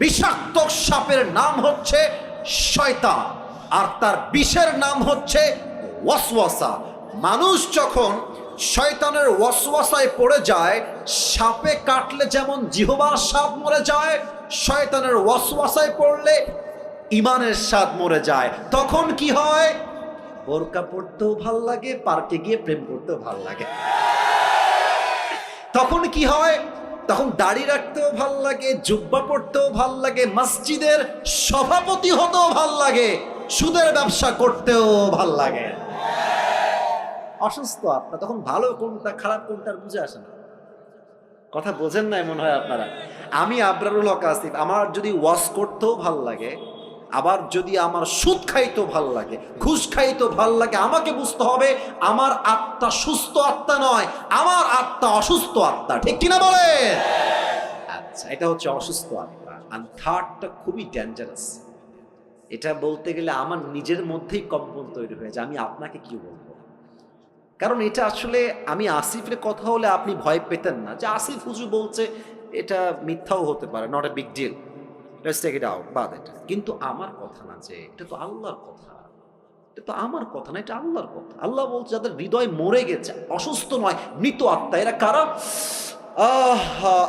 বিষাক্ত সাপের নাম হচ্ছে শয়তান, আর তার বিষের নাম হচ্ছে ওয়াসওয়াসা। মানুষ যখন শয়তানের ওয়াসওয়াসায় পড়ে যায়, সাপে কাটলে যেমন জিহ্বার স্বাদ মরে যায়, শয়তানের ওয়াসওয়াসায় পড়লে ইমানের স্বাদ মরে যায়। তখন কি হয়? বোরকা পড়তেও ভাল লাগে, পার্কে গিয়ে প্রেম করতেও ভাল লাগে। তখন কি হয়? তখন দাড়ি রাখতেও ভাল লাগে, জুব্বা পড়তেও ভাল লাগে, মসজিদের সভাপতি হতেও ভাল লাগে, সুদের ব্যবসা করতেও ভাল লাগে। অসুস্থ আপনার তখন ভালো কোনটা খারাপ কোনটা বুঝে আসে না। কথা বোঝেন নাই মনে হয় আপনারা। আমি আবরারুল হক আসিফ, আমার যদি ওয়াশ করতেও ভাল লাগে, আবার যদি আমার সুদ খাইতেও ভাল লাগে, ঘুষ খাইতেও ভাল লাগে, আমাকে বুঝতে হবে আমার আত্মা সুস্থ আত্মা নয়, আমার আত্মা অসুস্থ আত্মা। ঠিক কিনা বলে? আচ্ছা, এটা হচ্ছে অসুস্থ আত্মা। আর থার্ডটা খুবই ডেঞ্জারাস। এটা বলতে গেলে আমার নিজের মধ্যেই কম্পন তৈরি হয়ে যায়, আমি আপনাকে কি বলবো। কারণ এটা আসলে আমি আসিফের কথা হলে আপনি ভয় পেতেন না যে আসিফ হুজুর বলছে, এটা মিথ্যাও হতে পারে, not a big deal. Let's take it out, বাদ এটা। কিন্তু আমার কথা না, যে এটা তো আল্লাহর কথা, এটা তো আমার কথা না, এটা আল্লাহর কথা। আল্লাহ বলছে যাদের হৃদয় মরে গেছে, অসুস্থ নয়, মৃত আত্মা, এরা কারা?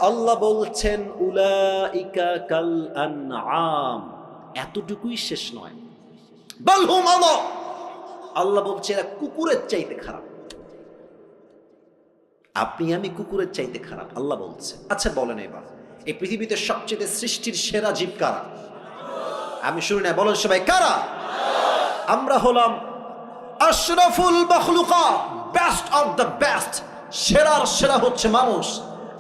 আল্লাহ বলছেন উলাইকা কাল আনআম। এতটুকুই শেষ নয়, বাল হুম আযাব। আল্লাহ বলছে এরা কুকুরের চাইতে খারাপ। আপনি আমি কুকুরের চাইতে খারাপ, আল্লাহ বলছে। আচ্ছা বলেন এবার, এই পৃথিবীতে সবচেয়ে সৃষ্টির সেরা জীব কারা? আমি শুনি না, বলেন সবাই কারা? আমরা হলাম আশরাফুল মাখলুকাত, বেস্ট অফ দ্য বেস্ট। সেরার সেরা হচ্ছে মানুষ।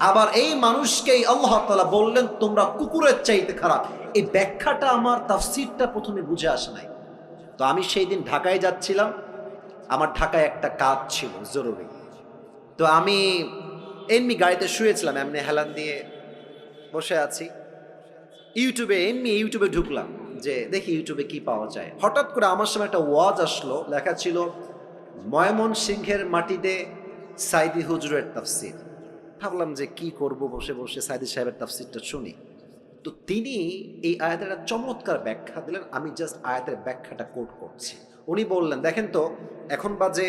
আবার এই মানুষকেই আল্লাহ তাআলা বললেন তোমরা কুকুরের চাইতে খারাপ। এই ব্যাখ্যাটা আমার তাফসীরটা প্রথমে বুঝে আসে নাই। তো আমি সেই দিন ঢাকায় যাচ্ছিলাম, আমার ঢাকায় একটা কাজ ছিল জরুরি। তো আমি এমনি গাড়িতে শুয়েছিলাম, এমনি হেলান দিয়ে বসে আছি, ইউটিউবে ঢুকলাম যে দেখি ইউটিউবে কি পাওয়া যায়। হঠাৎ করে আমার সামনে একটা ওয়াজ আসলো, লেখা ছিল ময়মনসিংহের মাটিতে সাইদি হুজুরের তাফসীর। ভাবলাম যে কি করব, বসে বসে সাইদি সাহেবের তাফসীরটা শুনি। তো তিনি এই আয়াতের একটা চমৎকার ব্যাখ্যা দিলেন, আমি জাস্ট আয়াতের ব্যাখ্যাটা কোট করছি। উনি বললেন দেখেন তো, এখন বাজে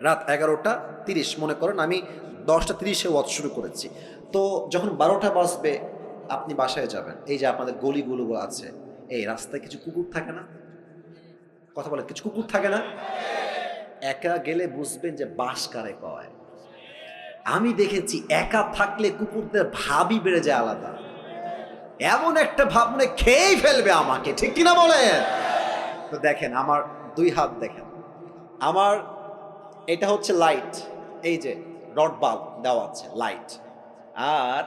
রাত 11:30, মনে করেন আমি 10:30-এ ওয়াজ শুরু করেছি। তো যখন 12টা বাজবে আপনি বাসায় যাবেন, এই যে আপনাদের গলিগুলো আছে, এই রাস্তায় কিছু কুকুর থাকে না? কথা বলে, কিছু কুকুর থাকে না? একা গেলে বুঝবেন যে বাস কারে কয়। আমি দেখেছি একা থাকলে কুকুরদের ভাবই বেড়ে যায় আলাদা, এমন একটা ভাব মনে খেয়েই ফেলবে আমাকে, ঠিক কিনা বলেন? তো দেখেন আমার 2 হাত, দেখেন আমার এটা হচ্ছে লাইট, এই যে রড বাল্ব দেওয়া আছে লাইট, আর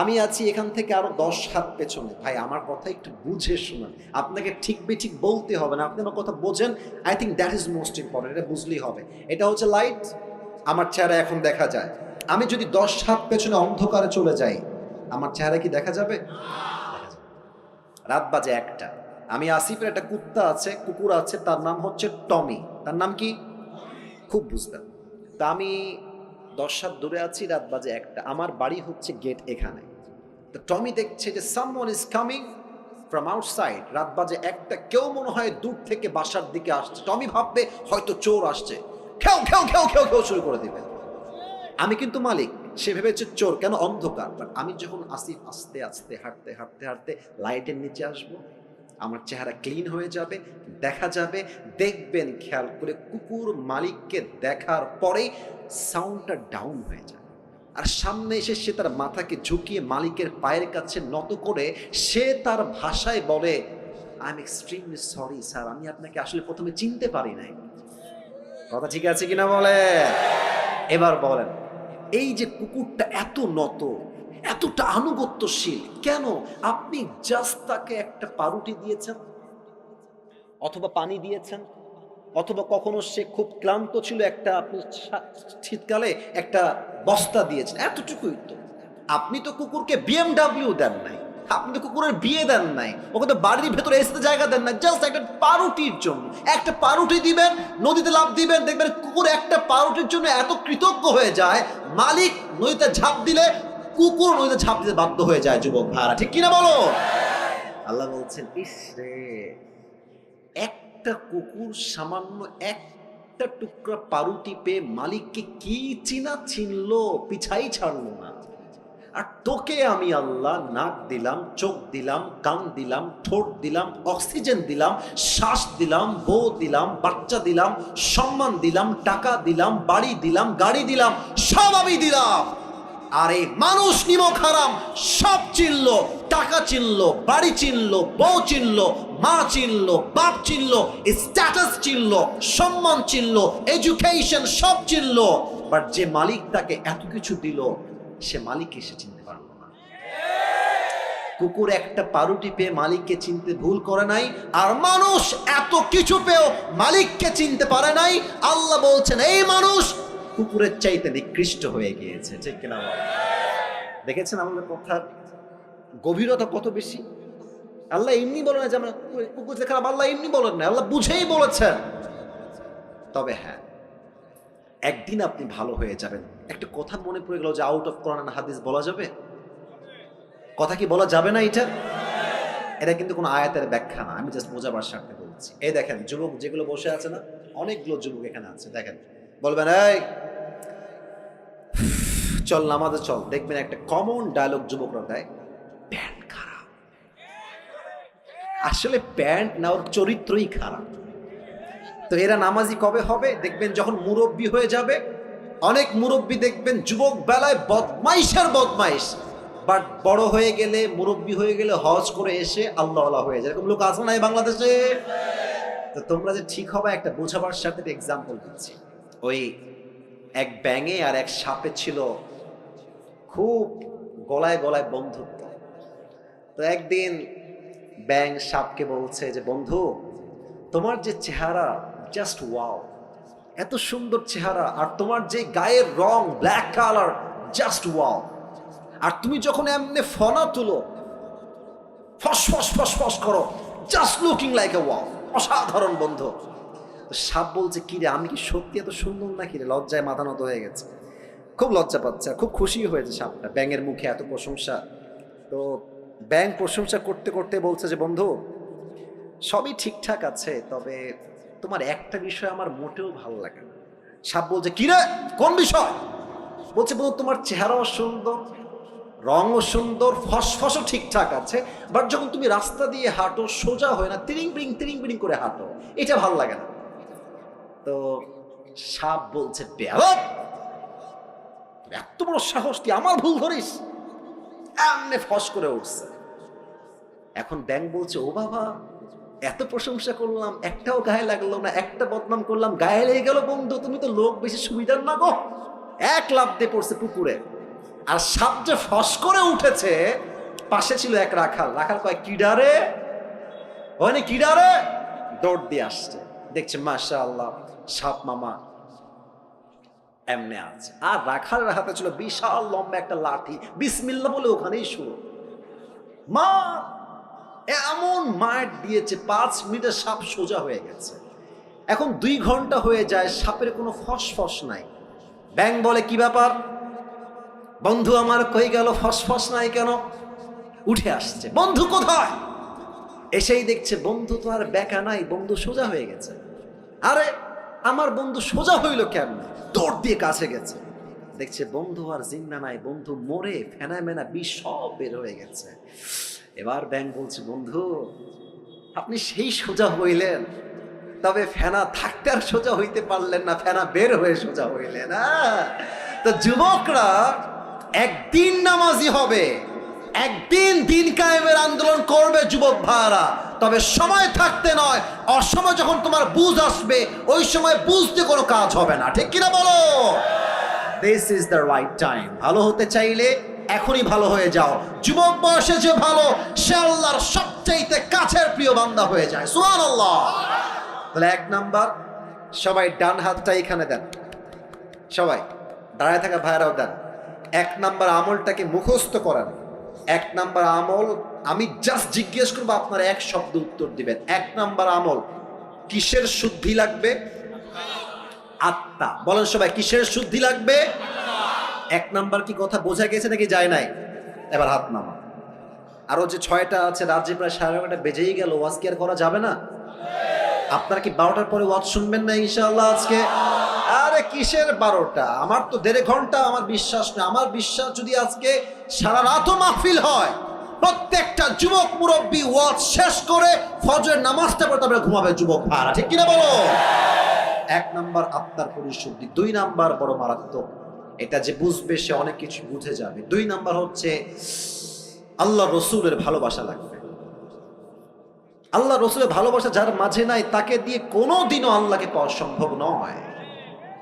আমি আছি এখান থেকে আরো 10 হাত পেছনে। ভাই আমার কথা একটু বুঝে শুনুন, আপনাকে ঠিক বেঠিক বলতে হবে না, আপনি আমার কথা বোঝেন। I think that is most important, এটা বুঝলেই হবে। এটা হচ্ছে লাইট, আমার চেহারা এখন দেখা যায়। আমি যদি 10 হাত পেছনে অন্ধকারে চলে যাই, আমার চেহারা কি দেখা যাবে? রাত বাজে 1টা, আমি আসিফের একটা কুকুর আছে, তার নাম হচ্ছে টমি। তার নাম কি? খুব বুঝবেন। তা আমি 10 হাত দূরে আছি, রাত বাজে 1টা, আমার বাড়ি হচ্ছে গেট এখানে। তো টমি দেখছে যে someone is coming from outside, রাত বাজে 1টা, কেউ মনে হয় দূর থেকে বাসার দিকে আসছে। টমি ভাববে হয়তো চোর আসছে, খেউ খেউ খেউ খেউ খেউ শুরু করে দিবে। আমি কিন্তু মালিক, সে ভেবেছে চোর, কেন? অন্ধকার। বাট আমি যখন আসিফ আস্তে আস্তে হাঁটতে হাঁটতে হাঁটতে লাইটের নিচে আসবো, আমার চেহারা ক্লিন হয়ে যাবে, দেখা যাবে। দেখবেন খেয়াল করে, কুকুর মালিককে দেখার পরেই সাউন্ডটা ডাউন হয়ে যায়, আর সামনে এসে সে তার মাথাকে ঝুঁকিয়ে মালিকের পায়ের কাছে নত করে সে তার ভাষায় বলে I am extremely sorry sir, আমি আপনাকে আসলে প্রথমে চিনতে পারি নাই। কথা ঠিক আছে কিনা বলে? এবার বলেন, এই যে কুকুরটা এত নত, এতটা আনুগত্যশীল কেন? আপনি জাস্ট তাকে একটা পাউরুটি দিয়েছেন, অথবা পানি দিয়েছেন, অথবা কখনো সে খুব ক্লান্ত ছিল, একটা আপনি শীতকালে একটা বস্তা দিয়েছেন, এতটুকুই তো। আপনি তো কুকুরকে BMW দেন নাই, আপনি তো কুকুরের বিয়ে দেন নাই, ওকে তো বাড়ির ভেতরে এসে জায়গা দেন না, জাস্ট একটা পাউরুটির জন্য। একটা পাউরুটি দিবেন, নদীতে লাফ দিবেন, দেখবেন কুকুর একটা পাউরুটির জন্য এত কৃতজ্ঞ হয়ে যায়, মালিক নদীতে ঝাঁপ দিলে কুকুর নদীতে ঝাঁপ দিতে বাধ্য হয়ে যায়। যুবক ভাড়া, ঠিক কিনা বলো? আল্লাহ বলছেন ইস রে, একটা কুকুর সামান্য একটা টুকরা পাউরুটি পেয়ে মালিককে কি চিনলো, পিছাই ছাড়লো না। আর তোকে আমি আল্লাহ নাক দিলাম, চোখ দিলাম, কান দিলাম, ঠোঁট দিলাম, অক্সিজেন দিলাম, শ্বাস দিলাম, বউ দিলাম, বাচ্চা দিলাম, সম্মান দিলাম, টাকা দিলাম, বাড়ি দিলাম, গাড়ি দিলাম, সব আমি দিলাম। আর এই মানুষ নিমক হারাম সব চিনলো, টাকা চিনলো, বাড়ি চিনলো, বউ চিনলো, মা চিনলো, বাপ চিনলো, স্ট্যাটাস চিনলো, সম্মান চিনলো, এডুকেশন সব চিনলো, বাট যে মালিক তাকে এত কিছু দিল, সে মালিককে সে চিনতে পারলো না। কুকুর একটা পাউরুটি পেয়ে মালিককে চিনতে ভুল করে নাই, আর মানুষ এত কিছু পেয়েও মালিককে চিনতে পারে নাই। আল্লাহ বলছেন এই মানুষ কুকুরের চাইতে নিকৃষ্ট হয়ে গিয়েছে, ঠিক কিনা বলেন? দেখেছেন আমাদের কথার গভীরতা কত বেশি? আল্লাহ এমনি বলেন না যে আমরা কুকুর খারাপ, আল্লাহ এমনি বলেন না, আল্লাহ বুঝেই বলেছেন। তবে হ্যাঁ, একদিন আপনি ভালো হয়ে যাবেন। একটা কথা মনে পড়ে গেল যে আউট অফ কোরআন হাদিস বলা যাবে? কথা কি বলা যাবে না? এটা এটা কিন্তু কোনো আয়াতের ব্যাখ্যা না, আমি জাস্ট বোঝাবার স্বার্থে বলছি। এই দেখেন যুবক যেগুলো বসে আছে না, অনেকগুলো যুবক এখানে আছে, দেখেন বলবেন এই চল নামাজে চল, দেখবেন একটা কমন ডায়লগ যুবকরা দেয়, প্যান্ট খারাপ। আসলে প্যান্ট না, ওর চরিত্রই খারাপ। তো এরা নামাজি কবে হবে? দেখবেন যখন মুরব্বী হয়ে যাবে। অনেক মুরব্বী দেখবেন যুবক বেলায় বদমাইশের বদমাইশ, বাট বড় হয়ে গেলে, মুরব্বী হয়ে গেলে হজ করে এসে আল্লাহওয়ালা হয়ে যায়। এরকম লোক আছে না এই বাংলাদেশে? তো তোমরা যে ঠিক হবে একটা বোঝাবার সাথে এক্সাম্পল দিচ্ছি। ওই এক ব্যাঙে আর এক সাপে ছিল খুব গলায় গলায় বন্ধুত্ব। তো একদিন ব্যাঙ সাপকে বলছে যে বন্ধু, তোমার যে চেহারা জাস্ট ওয়াও, এত সুন্দর চেহারা, আর তোমার যে গায়ের রং ব্ল্যাক কালার জাস্ট ওয়াও, আর তুমি যখন এমনি ফনা তুলো, ফস ফস ফস ফস করো, just looking like a wow, অসাধারণ বন্ধু। তো সাপ বলছে কি রে, আমি কি সত্যি এত সুন্দর নাকি রে? লজ্জায় মাথা নত হয়ে গেছে, খুব লজ্জা পাচ্ছে, আর খুব খুশি হয়েছে সাপটা ব্যাঙের মুখে এত প্রশংসা। তো ব্যাঙ প্রশংসা করতে করতে বলছে যে বন্ধু, সবই ঠিকঠাক আছে, তবে তোমার একটা বিষয় আমার মোটেও ভালো লাগে না। সাপ বলছে কি রে, কোন বিষয়? বলছে বন্ধু, তোমার চেহারাও সুন্দর, রঙও সুন্দর, ফসফসও ঠিকঠাক আছে, বাট যখন তুমি রাস্তা দিয়ে হাঁটো সোজা হয় না, তিরিং বিরিং করে হাঁটো, এটা ভালো লাগে না। তো সাপ বলছে বেয়াদব, এত বড় সাহস, তুই আমার ভুল ধরিস? এমনি ফস করে উঠছে। এখন ব্যাঙ বলছে ও বাবা, এত প্রশংসা করলাম, একটাও গায়ে লাগলো না, একটা বদনাম করলাম গায়ে লেগে গেল। বন্ধু তুমি তো লোক বেশি সুবিধার না গো। এক লাফ দিয়ে পড়ছে পুকুরে। আর সাপ যে ফস করে উঠেছে, পাশে ছিল এক রাখাল। রাখাল কয় কিডারে, ওখানে কিডারে, দৌড় দিয়ে আসছে, দেখছে মাশাআল্লাহ সাপ মামা এমনি আছে। আর রাখালের হাতে ছিল বিশাল লম্বা একটা লাঠি, বিসমিল্লাহ বলে ওখানেই শুরু। মা এমন মার দিয়েছে, 5 মিনিটে সাপ সোজা হয়ে গেছে। এখন 2 ঘন্টা হয়ে যায়, সাপের কোনো ফসফস নাই। ব্যাঙ বলে কি ব্যাপার বন্ধু আমার, কই গেল, ফসফস নাই কেন? উঠে আসছে, বন্ধু কোথায়? এসেই দেখছে বন্ধু তো আর বেকা নাই, বন্ধু সোজা হয়ে গেছে। আরে আমার বন্ধু সোজা হইল কেমন? দৌড় দিয়ে কাছে গেছে, দেখছে বন্ধু আর জিন্দা নাই, বন্ধু মরে ফেনা মেনা বিষ সব বের হয়ে গেছে। এবার ব্যাঙ বলছে বন্ধু, আপনি সেই সোজা হইলেন, তবে ফেনা থাকতে আর সোজা হইতে পারলেন না, ফেনা বের হয়ে সোজা হইলেন। তো যুবকরা একদিন নামাজি হবে, একদিন দিন কায়েমের আন্দোলন করবে যুবক ভাইরা, তবে সময় থাকতে নয়, অসময় যখন তোমার বুঝ আসবে, ওই সময় বুঝতে কোনো কাজ হবে না, ঠিক কিনা বলো? This is the right time. ভালো হতে চাইলে এখনই ভালো হয়ে যাও। যুবক বয়সে যে ভালো, সে আল্লাহর সবচাইতে কাছের প্রিয় বান্দা হয়ে যায়। সুবহানাল্লাহ। তাহলে 1 নাম্বার, সবাই ডান হাতটা এখানে দেন, সবাই দাঁড়ায় থাকা ভাইরাও দেন। 1 নাম্বার আমলটাকে মুখস্থ করেন। 1 নাম্বার আমল, আমি জাস্ট জিজ্ঞেস করবো, আপনারা এক শব্দ উত্তর দিবেন। 1 নাম্বার আমল, কিসের শুদ্ধি লাগবে? আত্মা। বলেন সবাই, কিসের শুদ্ধি লাগবে? 1 নাম্বার কি কথা বোঝা গেছে নাকি যায় নাই? এবার হাত নামা। আরো যে 6টা আছে, রাত যে প্রায় 11:30 বেজেই গেল, ওয়াজ কি আর করা যাবে না? আপনারা কি 12টার পরে ওয়াজ শুনবেন না ইনশাআল্লাহ আজকে? আরে কিসের 12টা, আমার তো 1.5 ঘন্টা, আমার বিশ্বাস না। আমার বিশ্বাস যদি আজকে সারা রাতও মাহফিল হয়, প্রত্যেকটা যুবক মুরব্বী ওয়াজ শেষ করে ফজরের নামাজটা পড়ে তারপরে ঘুমাবে যুবক ভাইরা, ঠিক কিনা বলো? 1 নাম্বার আত্মার পরিশুদ্ধি। 2 নাম্বার বড় মারাত্মক, এটা যে বুঝবে সে অনেক কিছু বুঝে যাবে। 2 নাম্বার হচ্ছে আল্লাহ রসুলের ভালোবাসা লাগবে। আল্লাহ রসুলের ভালোবাসা যার মাঝে নাই, তাকে দিয়ে কোনোদিনও আল্লাহকে পাওয়া সম্ভব নয়।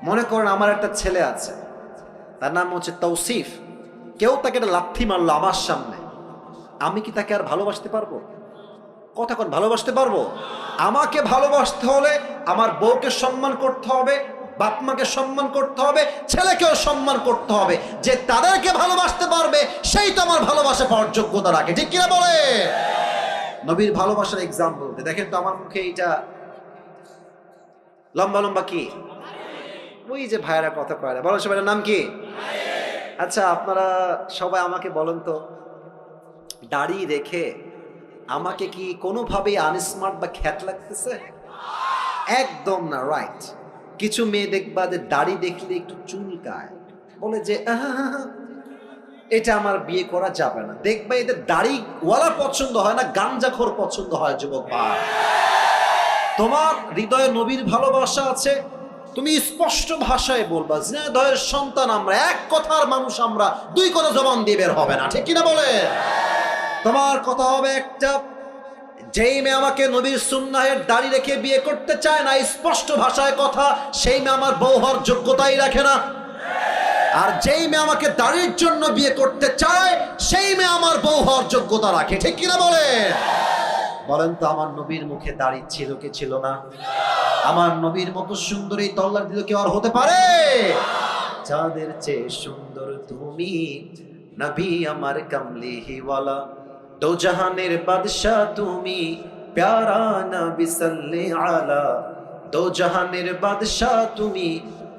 মনে করেন আমার একটা ছেলে আছে, তার নাম হচ্ছে তৌসিফ। কেউ তাকে একটা লাথি মারলো আমার সামনে, আমি কি তাকে আর ভালোবাসতে পারবো? কথা কোন, ভালোবাসতে পারবো? আমাকে ভালোবাসতে হলে আমার বউকে সম্মান করতে হবে, বাপ মাকে সম্মান করতে হবে, ছেলেকেও সম্মান করতে হবে। যে তাদেরকে ভালোবাসতে পারবে সেই তো আমার ভালোবাসা পাওয়ার যোগ্যতা রাখে, ঠিক কিনা বলে? নবীর ভালোবাসার এক্সাম্পল দেখেন তো, আমার মুখে এইটা লম্বা লম্বা কি, ওই যে ভাইয়েরা কথা কয় না, বলেন সবাই নাম কি? আচ্ছা আপনারা সবাই আমাকে বলেন তো, দাড়ি রেখে আমাকে কি কোনোভাবেই আনস্মার্ট বা খ্যাত লাগতেছে? একদম না, রাইট। কিছু মেয়ে দেখবা যে দাড়ি দেখলে একটু চুলকায়, বলে যে এটা আমার বিয়ে করা যাবে না। দেখবা এদের দাড়িওয়ালা পছন্দ হয় না, গাঞ্জাখোর পছন্দ হয়। যুবক ভাই, তোমার হৃদয়ে নবীর ভালোবাসা আছে, তুমি স্পষ্ট ভাষায় বলবা ঝিনাইদহের সন্তান আমরা, এক কথার মানুষ আমরা, দুই কথা জবান দিয়ে বের হবে না, ঠিক কিনা বলে? তোমার কথা হবে একটা, যেই মেয়ে আমাকে নবীর সুন্নাহের দাড়ি রেখে বিয়ে করতে চায় না, স্পষ্ট ভাষায় কথা, সেই মেয়ে আমার বউ হওয়ার যোগ্যতাই রাখে না। আর যেই মেয়ে আমাকে দাড়ির জন্য বিয়ে করতে চায়, সেই মেয়ে আমার বউ হওয়ার যোগ্যতা রাখে, ঠিক কিনা বলে? বলেন তো, আমার নবীর মুখে দাড়ি ছিল কি ছিল না? আমার নবীর মতো সুন্দর এই তল্লার দিল কেউ আর হতে পারে? যাদের চেয়ে সুন্দর তুমি, নবী আমার কামলিহিওয়ালা, দো জাহানের বাদশাহ তুমি, প্যারা নবী সাল্লি আলা, দো জাহানের বাদশাহ তুমি,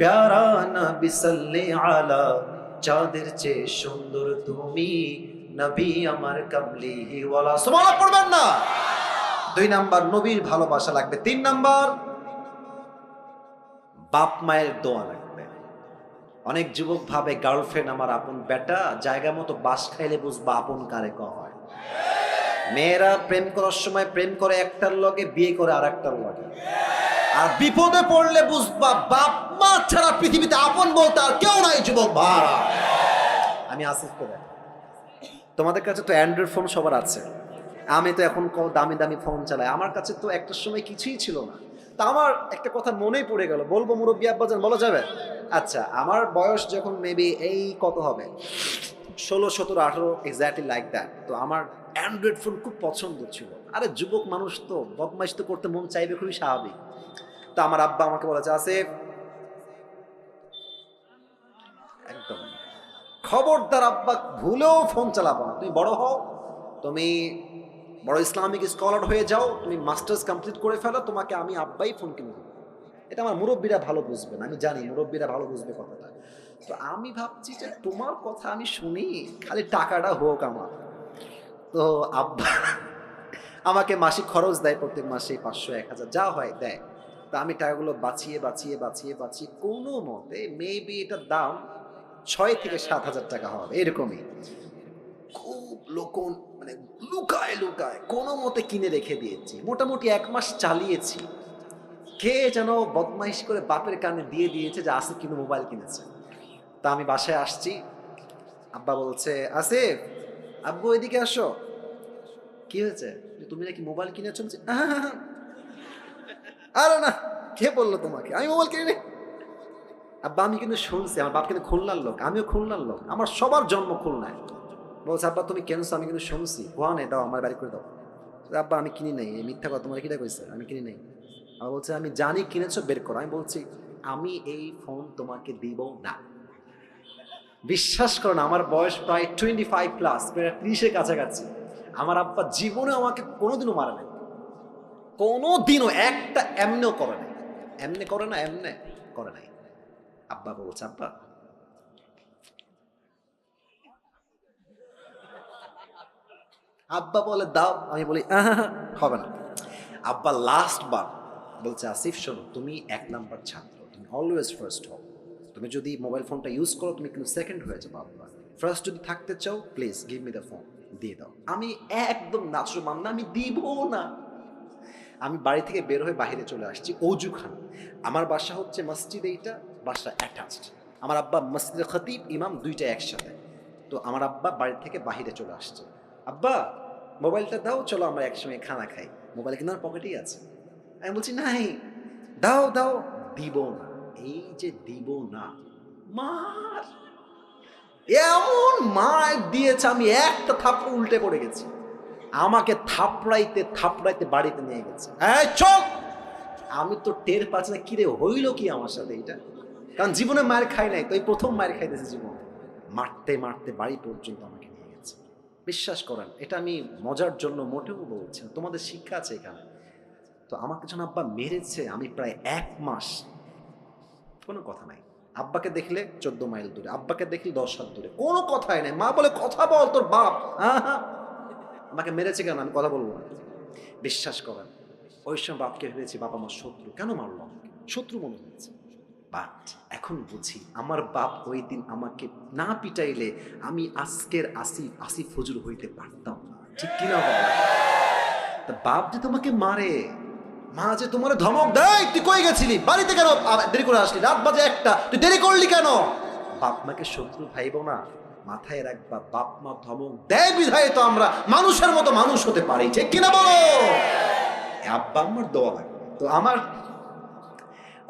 প্যারা নবী সাল্লি আলা, যাদের চেয়ে সুন্দর তুমি, নবী আমার কামলিহিওয়ালা। সুবহানাল্লাহ পড়বেন না? 2 নাম্বার, নবীর ভালোবাসা লাগবে। 3 নাম্বার, বাপ মায়ের দোয়া লাগবে। অনেক যুবক ভাবে গার্লফ্রেন্ড আমার আপন বেটা, জায়গা মতো বাস খাইলে বুঝবা আপন কারে হয়। মেয়েরা প্রেম করার সময় প্রেম করে একটার লগে, বিয়ে করে আর একটার লগে, আর বিপদে পড়লে বুঝবা বাপ মা ছাড়া পৃথিবীতে আপন বলতে আর কেউ নাই। যুবক ভাড়া, আমি আসিফ করে, তোমাদের কাছে তো অ্যান্ড্রয়েড ফোন সবার আছে, আমি তো এখন দামি দামি ফোন চালাই। আমার কাছে তো একটা সময় কিছুই ছিল না। তা আমার একটা কথা মনেই পড়ে গেল, বলবো মুরব্বী আব্বাজান, বলা যাবে? আচ্ছা, আমার বয়স যখন মেবি এই কত হবে, 16, 17, 18, এক্স্যাক্টলি লাইক দ্যাট। তো আমার অ্যান্ড্রয়েড ফোন খুব পছন্দ ছিল। আরে যুবক মানুষ তো বদমাইশ তো করতে মন চাইবে, খুবই স্বাভাবিক। তো আমার আব্বা আমাকে বলেছে, আসিফ একদম খবরদার আব্বা, ভুলেও ফোন চালাবো না, তুমি বড় হও, তুমি বড় ইসলামিক স্কলার হয়ে যাও, তুমি মাস্টার্স কমপ্লিট করে ফেলো, তোমাকে আমি আব্বাই ফোন কিনে দেবো। এটা আমার মুরব্বীরা ভালো বুঝবেন, আমি জানি মুরব্বীরা ভালো বুঝবে কথাটা। তো আমি ভাবছি যে তোমার কথা আমি শুনি, খালি টাকাটা হোক আমার। তো আব্বা আমাকে মাসিক খরচ দেয়, প্রত্যেক মাসে 500, 1000 যা হয় দেয়। তো আমি টাকাগুলো বাঁচিয়ে বাঁচিয়ে বাঁচিয়ে বাঁচিয়ে কোনো মতে মেবি এটার দাম 6 থেকে 7 হাজার টাকা হবে, এরকমই। খুব লোকন মানে লুকায় লুকায় কোনো মতে কিনে রেখে দিয়েছি, মোটামুটি 1 মাস চালিয়েছি। কে যেন বদমাইশ করে বাপের কানে দিয়ে দিয়েছে যে আসিফ কিন্তু মোবাইল কিনেছে। তা আমি বাসায় আসছি, আব্বা বলছে, আসিফ আব্বু এদিকে আসো। কি হয়েছে? তুমি নাকি মোবাইল কিনেছো? আরে না, কে বললো তোমাকে? আমি মোবাইল কিনে। আব্বা আমি কিন্তু শুনছি, আমার বাপ কিন্তু খুলনার লোক, আমিও খুলনার লোক, আমার সবার জন্ম খুলনায়। বলছে, আব্বা তুমি কেনছো? আমি কিন্তু শুনছি। ওয়ানে দাও, আমার বাড়ি করে দাও। আব্বা আমি কিনি নাই, এই মিথ্যা কথা, তোমার কিটা কইছে? আমি কিনি নাই। আবার বলছে, আমি জানি কিনেছো, বের করো। আমি বলছি, আমি এই ফোন তোমাকে দিব না। বিশ্বাস করো না, আমার বয়স প্রায় 25+, প্রায় 30-এর কাছাকাছি। আমার আব্বা জীবনে আমাকে কোনোদিনও মারে নাই, কোনোদিনও একটা এমনেও করে নাই। এমনে করে না, এমনে করে নাই। আব্বা বলছে, আব্বা আব্বা বলে দাও, আমি বলি হবে না। আব্বা লাস্ট বার বলছে, আসিফ শোনো, তুমি 1 নাম্বার ছাত্র, তুমি অলওয়েজ ফার্স্ট হও। তুমি যদি মোবাইল ফোনটা ইউজ করো, তুমি কিন্তু সেকেন্ড হয়ে যাবো। আব্বা ফার্স্ট যদি থাকতে চাও, please give me the phone, দিয়ে দাও। আমি একদম নাচুর মান্না, আমি দিব না। আমি বাড়ি থেকে বের হয়ে বাইরে চলে আসছি অজুখানা। আমার বাসা হচ্ছে মসজিদ, এইটা বাসা অ্যাটাচড। আমার আব্বা মসজিদে খতিব, ইমাম, দুইটা একসাথে। তো আমার আব্বা বাড়ি থেকে বাহিরে চলে আসছে, আব্বা মোবাইলটা দাও, চলো আমরা একসঙ্গে খানা খাই। মোবাইল কিন্তু আমার পকেটেই আছে। আমি বলছি, নাই, দাও দাও। দিব না। এই যে দিব না, মার এমন মার দিয়েছে, আমি একটা থাপ্পড় উল্টে পড়ে গেছি। আমাকে থাপড়াইতে থাপড়াইতে বাড়িতে নিয়ে গেছে। চল, আমি তো টের পাচ্ছি না কিরে হইল কি আমার সাথে এটা, কারণ জীবনে মায়ের খাই নাই, তো এই প্রথম মায়ের খাইতেছে জীবনে। মারতে মারতে বাড়ি পর্যন্ত আমাকে নিয়ে গেছে। বিশ্বাস করেন, এটা আমি মজার জন্য মোটেও বলছি না, তোমাদের শিক্ষা আছে এখানে। তো আমাকে যখন আব্বা মেরেছে, আমি প্রায় 1 মাস কোনো কথা নাই। আব্বাকে দেখলে 14 মাইল দূরে, আব্বাকে দেখলে 10 হাত দূরে, কোনো কথাই নাই। মা বলে, কথা বল তোর বাপ। আমাকে মেরেছে কেন, আমি কথা বলবো না। বিশ্বাস করেন ওই সময় বাপকে ভেবেছি বাপ আমার শত্রু, কেন মারলো আমাকে, শত্রু মনে হয়েছে। বাট এখন বুঝি আমার বাপ ওই দিন আমাকে না পিটাইলে আমি আজকের আসিফ আসিফ হুজুর হইতে পারতাম না, ঠিক কিনা বল? তা বাপ যে তোমাকে মারে, মা যে তোমার ধমক দেয়, তুই কই গেছিলি, বাড়িতে কেন দেরি করে আসলি, রাত বাজে 1টা, তুই দেরি করলি কেন? বাপ মাকে শত্রু ভাইব না, মাথায় রাখবা বাপ মা ধমক দেয় বিধায় তো আমরা মানুষের মতো মানুষ হতে পারি, ঠিক কিনা বলো? আব্বা আমার দোয়া লাগবে। তো আমার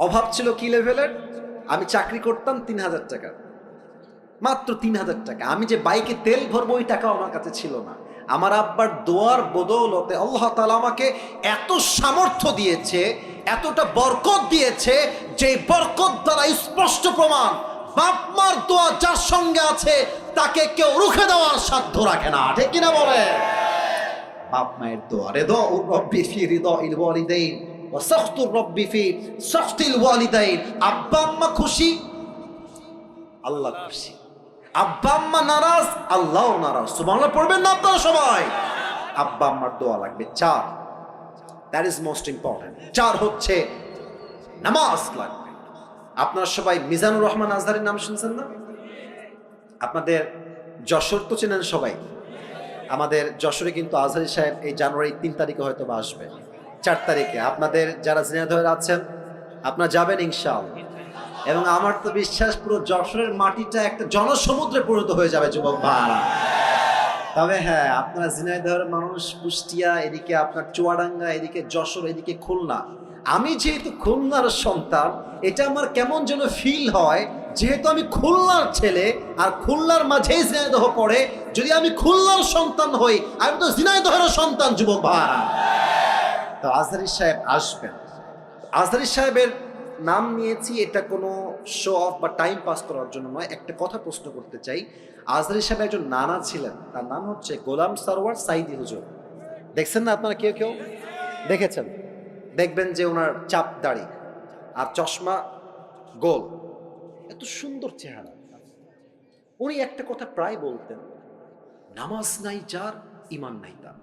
অভাব ছিল কি লেভেলের, আমি চাকরি করতাম 3,000 টাকা, মাত্র 3,000 টাকা। আমি যে বাইকে তেল ভরবো ওই টাকাও আমার কাছে ছিল না। আমার আব্বার দোয়ার বদৌলতে আল্লাহ তাআলা আমাকে এত সামর্থ্য দিয়েছে, এতটা বরকত দিয়েছে, যে বরকত দ্বারা স্পষ্ট প্রমাণ বাপ মার দোয়া যার সঙ্গে আছে তাকে কেউ রুখে দেওয়ার সাধ্য রাখে না, ঠিক কিনা বলে? বাপ মায়ের দোয়া, রিদা রব্বি ফি রিদা ইল ওয়ালিদাইন ওয়া সাখতুর রব্বি ফি সাখতিল ওয়ালিদাইন। আব্বা আম্মা খুশি, আল্লাহ খুশি। আব্বা আম্মা নারাজ, আল্লাহও নারাজ। সুবহানাল্লাহ পড়বেন না আপনারা সবাই? আব্বা আম্মার দোয়া লাগবে। 4, দ্যাট ইজ মোস্ট ইম্পর্টেন্ট। 4 হচ্ছে নামাজ লাগবে। আপনারা সবাই মিজানুর রহমান আজহারের নাম শুনছেন না? আপনাদের যশোর তো চেনেন সবাই। আমাদের যশোরে কিন্তু আজহারি সাহেব এই জানুয়ারি 3 তারিখে হয়তো বা আসবে, 4 তারিখে। আপনাদের যারা ঝিনাইদহে আছেন আপনারা যাবেন ইনশাআল্লাহ। এবং আমার তো বিশ্বাস পুরো যশোরের মাটিটা একটা জনসমুদ্রে পরিণত হয়ে যাবে যুবক ভাইরা। তবে হ্যাঁ, আপনারা ঝিনাইদহের মানুষ, কুষ্টিয়া, এদিকে আপনার চুয়াডাঙ্গা, এদিকে যশোর, এদিকে খুলনা। আমি যেহেতু খুলনার সন্তান, এটা আমার কেমন যেন ফিল হয়, যেহেতু আমি খুলনার ছেলে আর খুলনার মাঝেই ঝিনাইদহ পড়ে, যদি আমি খুলনার সন্তান হই, আমি তো ঝিনাইদহের সন্তান যুবক ভাইরা। তো আজহারি সাহেব আসবেন। আজহারি সাহেবের নাম নিয়েছি এটা কোনো শো অফ বা টাইম পাস করার জন্য নয়, একটা কথা প্রশ্ন করতে চাই। আজহারি সাহেব একজন নানা ছিলেন, তার নাম হচ্ছে গোলাম সরওয়ার সাইদি হুজুর। দেখছেন না আপনারা? কেউ কেউ দেখেছেন? দেখবেন যে ওনার চাপ দাড়ি আর চশমা, গোল, এত সুন্দর চেহারা। উনি একটা কথা প্রায় বলতেন, নামাজ নাই যার ঈমান নাই তার।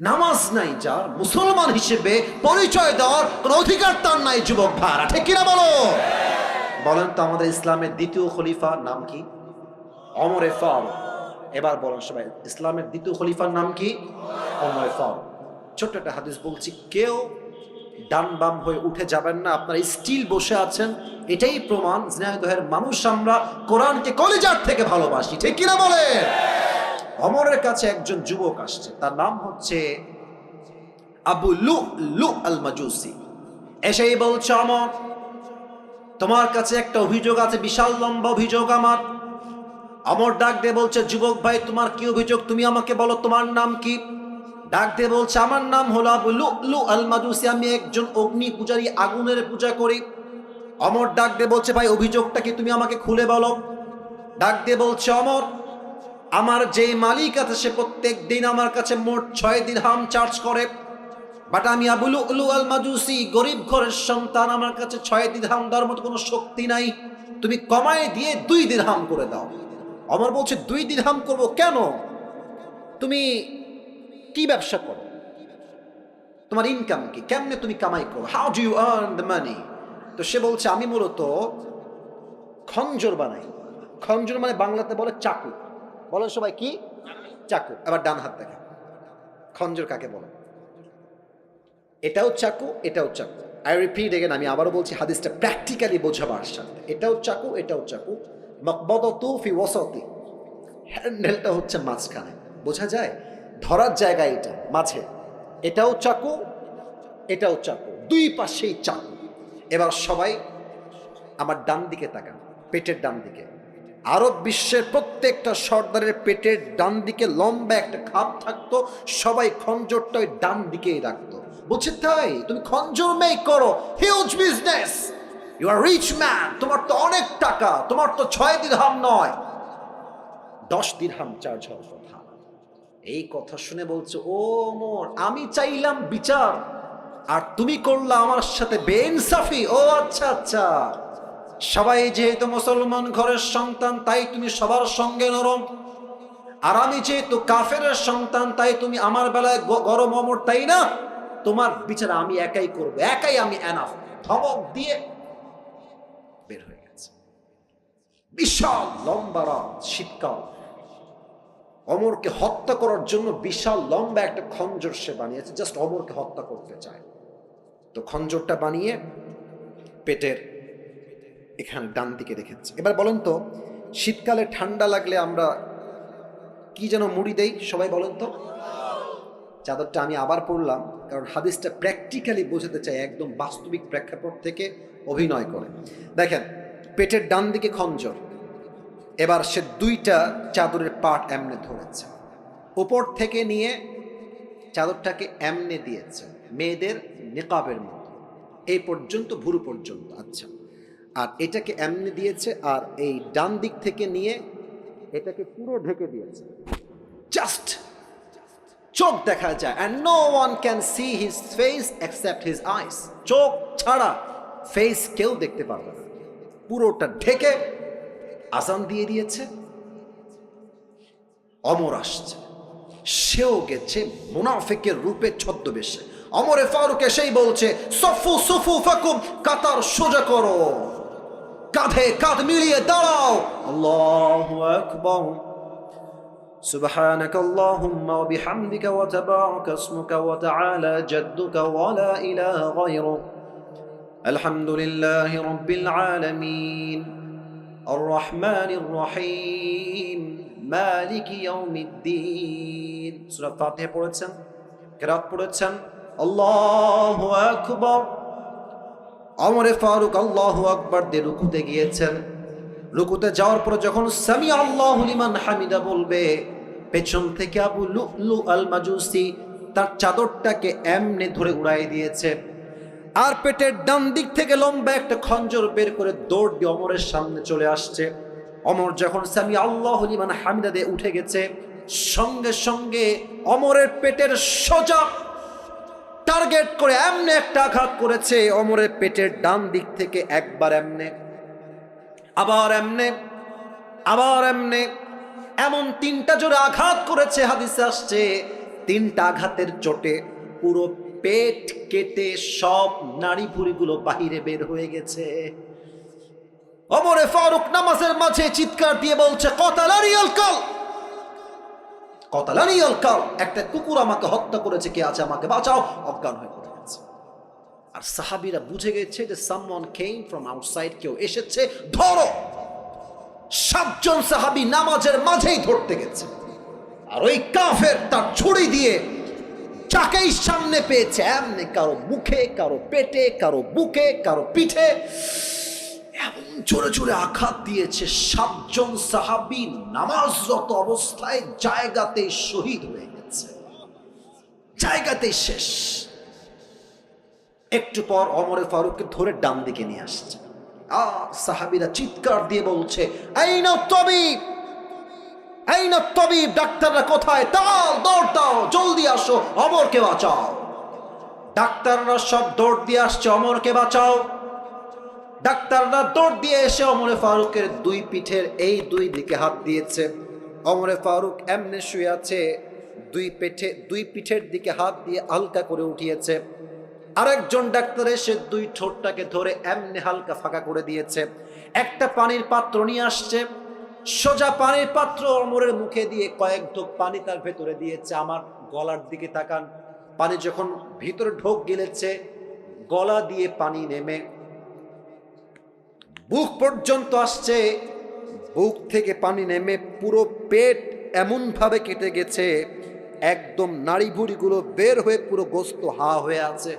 নামাজ নাই যার, মুসলমান হিসেবে পরিচয় দেওয়ার কোন অধিকার তার নাই যুবক ভাইরা, ঠিক কিনা বলো? বলেন তো আমাদের ইসলামের দ্বিতীয় খলিফার নাম কি? ওমরে ফারুক। এবার বলেন সবাই, ইসলামের দ্বিতীয় খলিফার নাম কি? ওমরে ফারুক। ছোট্ট একটা হাদিস বলছি, কেউ ডান বাম হয়ে উঠে যাবেন না, আপনারা স্টিল বসে আছেন। এটাই প্রমাণ ঝিনাইদহের মানুষ আমরা কোরআনকে কলিজার থেকে ভালোবাসি, ঠিক কিনা বলে? ওমরের কাছে একজন যুবক আসছে, তার নাম হচ্ছে আবু লু'লু আল মাজুসি। এসেই বলছে, ওমর তোমার কাছে একটা অভিযোগ আছে, বিশাল লম্বা অভিযোগ আমার। ওমর ডাক দিয়ে বলছে, যুবক ভাই তোমার কি অভিযোগ, তুমি আমাকে বলো, তোমার নাম কি? ডাক দিয়ে বলছে, আমার নাম হলো আবু লু'লু আল মাজুসি, আমি একজন অগ্নি পূজারী, আগুনের পূজা করি। ওমর ডাক দিয়ে বলছে, ভাই অভিযোগটা কি, তুমি আমাকে খুলে বলো। ডাক দিয়ে বলছে, ওমর আমার যে মালিক আছে সে প্রত্যেক দিন আমার কাছে মোট 6 দিরহাম চার্জ করে, বাট আমি আবু লু'লু আল মাজুসি, গরিব ঘরের সন্তান, আমার কাছে 6 দিরহাম দেওয়ার মতো কোনো শক্তি নাই, তুমি কমায় দিয়ে 2 দিরহাম করে দাও। ওমর বলছে, 2 দিরহাম করব কেন? তুমি কি ব্যবসা করো, তোমার ইনকাম কি, কেমনে তুমি কামাই করো, how do you earn the money? তো সে বলছে, আমি মূলত খঞ্জর বানাই। খঞ্জর মানে বাংলাতে বলে চাকু। বলেন সবাই কি? চাকু। আবার ডান হাত দেখেন, খঞ্জর কাকে বলে? এটাও চাকু, এটাও চাকু। আই রিপিট এগেন, আমি আবারও বলছি হাদিসটা প্র্যাকটিক্যালি বোঝাবার সাথে। এটাও চাকু, এটাও চাকু। মাকবাদাতু ফি ওয়াসাতি, হ্যান্ডেলটা হচ্ছে মাঝখানে, বোঝা যায় ধরার জায়গা এটা মাঝে। এটাও চাকু, এটাও চাকু, 2 পাশেই চাকু। এবার সবাই আমার ডান দিকে তাকান, পেটের ডান দিকে। আরব বিশ্বের প্রত্যেকটা সর্দারের পেটের ডান দিকে লম্বা একটা খাপ থাকতো, সবাই খঞ্জরটা ওই ডান দিকেই রাখতো। বলছে, তাই তুমি খঞ্জর মেক করো, huge business, you are rich man, তোমার তো অনেক টাকা, তোমার তো 6 দিরহাম নয় 10 দিরহাম চার্জ হওয়ার কথা। এই কথা শুনে বলছে, ও ওমর আমি চাইলাম বিচার আর তুমি করলা আমার সাথে বেইনসাফি। ও আচ্ছা আচ্ছা, সবাই যেহেতু মুসলমান ঘরের সন্তান তাই তুমি সবার সঙ্গে নরম, আর আমি যেহেতু কাফেরের সন্তান, তাই তুমি আমার বেলায় গরম অমর, তাই না? তোমার বিচার আমি একাই করবো, একাই আমি এনাফ। ধমক দিয়ে বের হয়ে গেছে। বিশাল লম্বা রাত, শীতকাল। অমরকে হত্যা করার জন্য বিশাল লম্বা একটা খঞ্জর সে বানিয়েছে, জাস্ট অমরকে হত্যা করতে চায়। তো খঞ্জরটা বানিয়ে পেটের এখানে ডান দিকে রেখেছে। এবার বলেন তো, শীতকালে ঠান্ডা লাগলে আমরা কি যেন মুড়ি দেই? সবাই বলেন তো। চাদরটা আমি আবার পড়লাম, কারণ হাদিসটা প্র্যাকটিক্যালি বোঝাতে চাই, একদম বাস্তবিক প্রেক্ষাপট থেকে অভিনয় করে। দেখেন, পেটের ডান দিকে খঞ্জর। এবার সে দুইটা চাদরের পাট এমনে ধরেছে, উপর থেকে নিয়ে চাদরটাকে এমনে দিয়েছে, মেয়েদের নিকাবের মতো, এই পর্যন্ত, ভুরু পর্যন্ত। আচ্ছা, আর এটাকে এমনে দিয়েছে, আর এই ডান দিক থেকে নিয়ে এটাকে পুরো ঢেকে দিয়েছে, জাস্ট চোখ দেখা যায়। and no one can see his face except his eyes, চোখ ছাড়া ফেস কেউ দেখতে পারবে না। পুরোটা ঢেকে আজান দিয়ে দিয়েছে। অমর আসছে, সেও গেছে মুনাফিকের রূপে ছদ্মবেশে। অমরে ফারুক এসেই বলছে, সফু সুফু ফাকুম, কাতার সোজা করো, কাঁধে কাঁধ মিলিয়ে দাঁড়াও। আল্লাহু আকবার, সুবহানাক আল্লাহুম্মা ওয়া বিহামদিকা ওয়া তাবারাকা ইসমুকা ওয়া তাআলা জাদ্দুকা ওয়া লা ইলাহা গায়রুক, আলহামদুলিল্লাহি রাব্বিল আলামিন, আর রহমানির রহিম, মালিকি ইয়াউমিদ্দিন। সূরা ফাতিহা পড়েছেন, কিরাত পড়েছেন। আল্লাহু আকবার। ওমর ফারুক আল্লাহু আকবার দিয়ে রুকুতে গিয়েছেন। রুকুতে যাওয়ার পর যখন সামি আল্লাহু লিমান হামিদা বলবে, পেছন থেকে আবু লুলু আল মাজুসি তার চাদরটাকে এমনি ধরে উড়াই দিয়েছে, আর পেটের ডান দিক থেকে লম্বা একটা খঞ্জর বের করে দৌড় দিয়ে অমরের সামনে চলে আসছে। অমর যখন সামি আল্লাহু লিমান হামিদা দিয়ে উঠে গেছে, সঙ্গে সঙ্গে অমরের পেটের সোজা টার্গেট করে এমনি একটা আঘাত করেছে। অমরের পেটের ডান দিক থেকে একবার এমনে, আবার এমনে, আবার এমনে, এমন তিনটা জোরে আঘাত করেছে। হাদিসে আসছে, তিনটা আঘাতের চোটে পুরো পেট কেটে সব নাড়ি ভুঁড়িগুলো বাহিরে বের হয়ে গেছে। ওমরে ফারুক নামাজের মাঝে চিৎকার দিয়ে বলছে, কতালানি আল কাল, কতালানি আল কাল, একটা কুকুর আমাকে হত্যা করেছে, কে আছে আমাকে বাঁচাও। অজ্ঞান হয়ে পড়ে গেছে। আর সাহাবীরা বুঝে গেছে যে সামওয়ান কেম ফ্রম আউটসাইড, কেউ এসেছে, ধরো। 7 জন সাহাবী নামাজের মাঝেই ধরতে গেছে, আর ওই কাফের তার ছুরি দিয়ে যাকেই সামনে পেয়েছে এমনি কারো মুখে, কারো পেটে, কারো বুকে, কারো পিঠে এমন জোরে জোরে আঘাত দিয়েছে। 7 জন সাহাবী নামাজরত অবস্থায় জায়গাতেই শহীদ হয়ে গেছে, জায়গাতেই শেষ। একটু পর ওমরে ফারুককে ধরে ডান দিকে নিয়ে আসছে, আর সাহাবীরা চিৎকার দিয়ে বলছে, আইনা তাবিব, আইনা তাবিব, ডাক্তাররা কোথায়? দাও, দৌড় দাও, জলদি আসো, ওমরকে বাঁচাও। ডাক্তাররা সব দৌড় দিয়ে আসছে, ওমরকে বাঁচাও। ডাক্তাররা দৌড় দিয়ে এসে ওমরে ফারুকের দুই পিঠের এই দুই দিকে হাত দিয়েছে। ওমরে ফারুক এমনে শুয়ে আছে, দুই পিঠের দিকে হাত দিয়ে হালকা করে উঠিয়েছে। আরেকজন ডাক্তার এসে দুই ঠোঁটটাকে ধরে এমনি হালকা ফাঁকা করে দিয়েছে। একটা পানির পাত্র নিয়ে আসছে, সোজা পানির পাত্র ওমরের মুখে দিয়ে কয়েক ঢোক পানি তার ভেতরে দিয়েছে। আমার গলার দিকে তাকান, পানি যখন ভিতরে ঢোক গিলেছে, গলা দিয়ে পানি নেমে বুক পর্যন্ত আসছে, বুক থেকে পানি নেমে পুরো পেট এমন ভাবে কেটে গেছে, একদম নাড়ি ভুঁড়িগুলো বের হয়ে পুরো গোস্ত হা হয়ে আছে।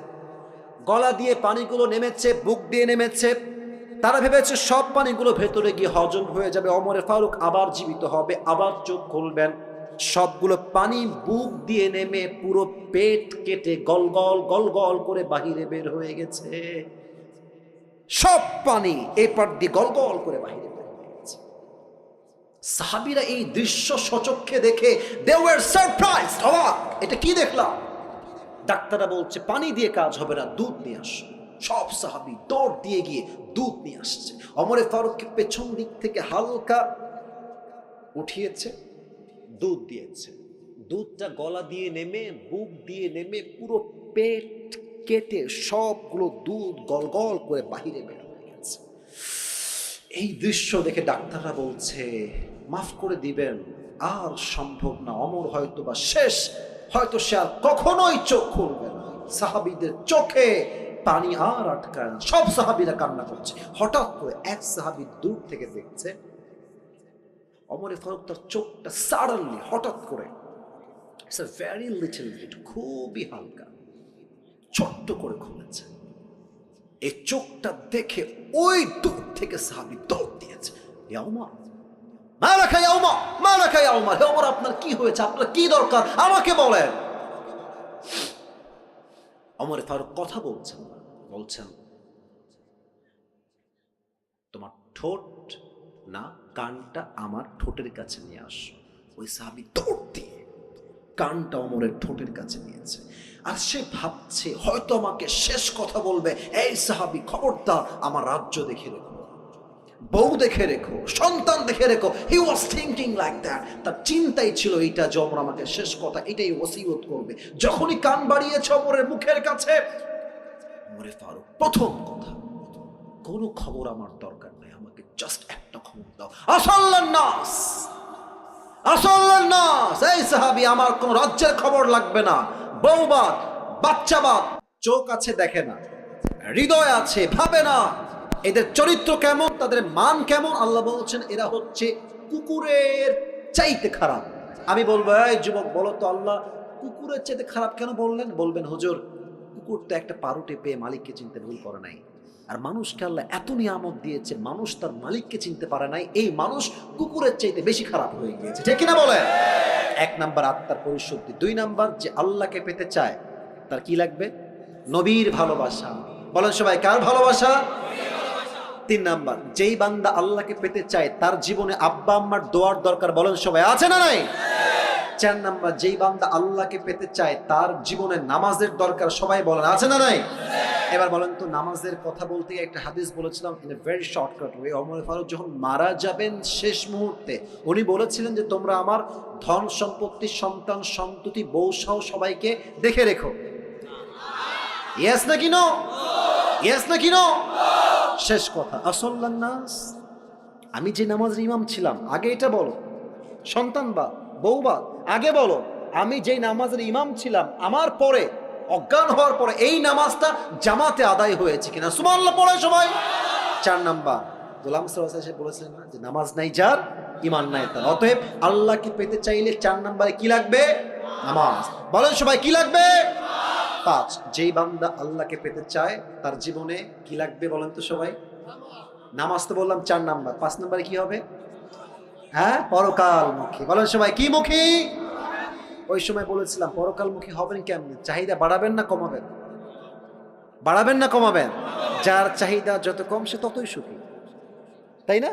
গলা দিয়ে পানিগুলো নেমেছে, বুক দিয়ে নেমেছে। তারা ভেবেছে সব পানিগুলো ভেতরে গিয়ে হজম হয়ে যাবে, ওমরে ফারুক আবার জীবিত হবে, আবার চোখ খুলবেন। সবগুলো পানি বুক দিয়ে নেমে পুরো পেট কেটে গলগল গলগল করে বাহিরে বের হয়ে গেছে। সব পানি এপার দিয়ে গলগল করে বাহিরে বের হয়ে গেছে। সাহাবীরা এই দৃশ্য সচক্ষে দেখে they were surprised, অবাক, এটা কি দেখলাম? ডাক্তাররা বলছে পানি দিয়ে কাজ হবে না, দুধ নিয়ে আসো। সব সাহাবী দৌড় দিয়ে গিয়ে দুধ নিয়ে আসছে। ওমরে ফারুককে পেছন দিক থেকে হালকা উঠিয়েছে, দুধ দিয়েছে, দুধটা গলা দিয়ে নেমে বুক দিয়ে নেমে পুরো পেট কেটে সবগুলো দুধ গল গল করে বাহিরে বের হয়ে গেছে। এই দৃশ্য দেখে ডাক্তাররা বলছে মাফ করে দিবেন, আর সম্ভব না, অমর হয়তো বা শেষ, হয়তো সে আর কখনোই চোখ খুলবে না। সাহাবীদের চোখে পানি আর আটকায় না, সব সাহাবীরা কান্না করছে। হঠাৎ করে এক সাহাবী দূর থেকে দেখছে ওমরে ফারুক তার চোখটা সাডেনলি হঠাৎ করে it's a very little bit, খুবই হালকা ছোট্ট করে খুলেছে। এই চোখটা দেখে ওই দূর থেকে সাহাবী দৌড় দিয়েছে, ইয়া ওমর মালাকা ইয়া ওমর, মালাকা ইয়া ওমর, হে ওমর আপনার কি হয়েছে, আপনার কি দরকার আমাকে বলেন। ওমরে ফারুক কথা বলছেন না, বলছেন তোমার ঠোঁট না কানটা আমার ঠোঁটের কাছে নিয়ে আসো। ওই সাহাবী দৌড় দিয়ে কানটা ওমরের ঠোঁটের কাছে নিয়েছে। আর সে ভাবছে হয়তো আমাকে শেষ কথা বলবে, এই সাহাবী খবরদার আমার রাজ্য দেখে রেখো, বউ দেখে রেখো, সন্তান দেখে রেখো। হি ওয়াজ থিংকিং লাইক দ্যাট। তার চিন্তাই ছিল এইটা যে ওমর আমাকে শেষ কথা এটাই ওসিয়ত করবে। যখনই কান বাড়িয়েছে ওমরের মুখের কাছে, ওমরে ফারুক প্রথম কথা, কোনো খবর আমার দরকার নেই, আমাকে জাস্ট একটা খবর দাও। আসাল্লান নাস, আসাল্লান নাস, এই সাহাবী আমার কোন রাজ্যের খবর লাগবে না, বউবাদ বাচ্চাবাদ, চোখ আছে দেখে না, হৃদয় আছে ভাবে না, এদের চরিত্র কেমন, তাদের মান কেমন। আল্লাহ বলছেন এরা হচ্ছে কুকুরের চাইতে খারাপ। আমি বলবো এই যুবক বলো তো আল্লাহ কুকুরের চাইতে খারাপ কেন বললেন? বলবেন হুজুর কুকুর তো একটা পারুটে পেয়ে মালিককে চিনতে ভুল করে নাই, আর মানুষকে আল্লাহ এত নিয়ামত দিয়েছে, মানুষ তার মালিককে চিনতে পারে নাই, এই মানুষ কুকুরের চাইতে বেশি খারাপ হয়ে গিয়েছে, ঠিক কিনা বলে? এক নাম্বার আত্মার পরিশুদ্ধি, দুই নাম্বার যে আল্লাহকে পেতে চায় তার কি লাগবে? নবীর ভালোবাসা। বলেন সবাই কার ভালোবাসা? তিন নাম্বার যেই বান্দা আল্লাহকে পেতে চায় তার জীবনে আব্বা আম্মার দোয়ার দরকার, বলেন সবাই আছে না নাই? চার নাম্বার যেই বান্দা আল্লাহকে পেতে চায় তার জীবনে নামাজের দরকার, সবাই বলেন আছে না নাই? এবার বলেন তো নামাজের কথা বলতে একটা হাদিস বলেছিলাম in a very shortcut way. Omar Faruk যখন মারা যাবেন শেষ মুহূর্তে উনি বলেছিলেন যে তোমরা আমার ধন সম্পত্তি সন্তান সন্ততি বউ সহ সবাইকে দেখে রেখো। ইয়েস নাকি নো? ইয়েস নাকি নো? শেষ কথা আসাল্লান নাস, আমি যে নামাজের ইমাম ছিলাম, আগে এটা বলো, সন্তান বা বউ বা আগে বলো, আমি যেই নামাজের ইমাম ছিলাম আমার পরে অজ্ঞান হওয়ার পরে এই নামাজটা জামাতে আদায় হয়েছে কিনা, সুবহানাল্লাহ পড়ে সবাই। চার নাম্বার গোলাম সাল্লাল্লাহু আলাইহি ওয়াসাল্লাম বলেছেন না যে নামাজ নাই যার ঈমান নাই তার। অতএব আল্লাহকে পেতে চাইলে চার নাম্বারে কি লাগবে? নামাজ। বলেন সবাই কি লাগবে? পাঁচ, যেই বান্দা আল্লাহকে পেতে চায় তার জীবনে কি লাগবে বলেন তো সবাই? নামাজ তো বললাম চার নাম্বার, পাঁচ নাম্বারে কি হবে? হ্যাঁ, পরকালমুখী। বলেন সবাই কি মুখী? ওই সময় বলেছিলাম পরকালমুখী হবেন কেমনে? চাহিদা বাড়াবেন না কমাবেন? বাড়াবেন না কমাবেন? যার চাহিদা যত কম সে ততই সুখী, তাই না?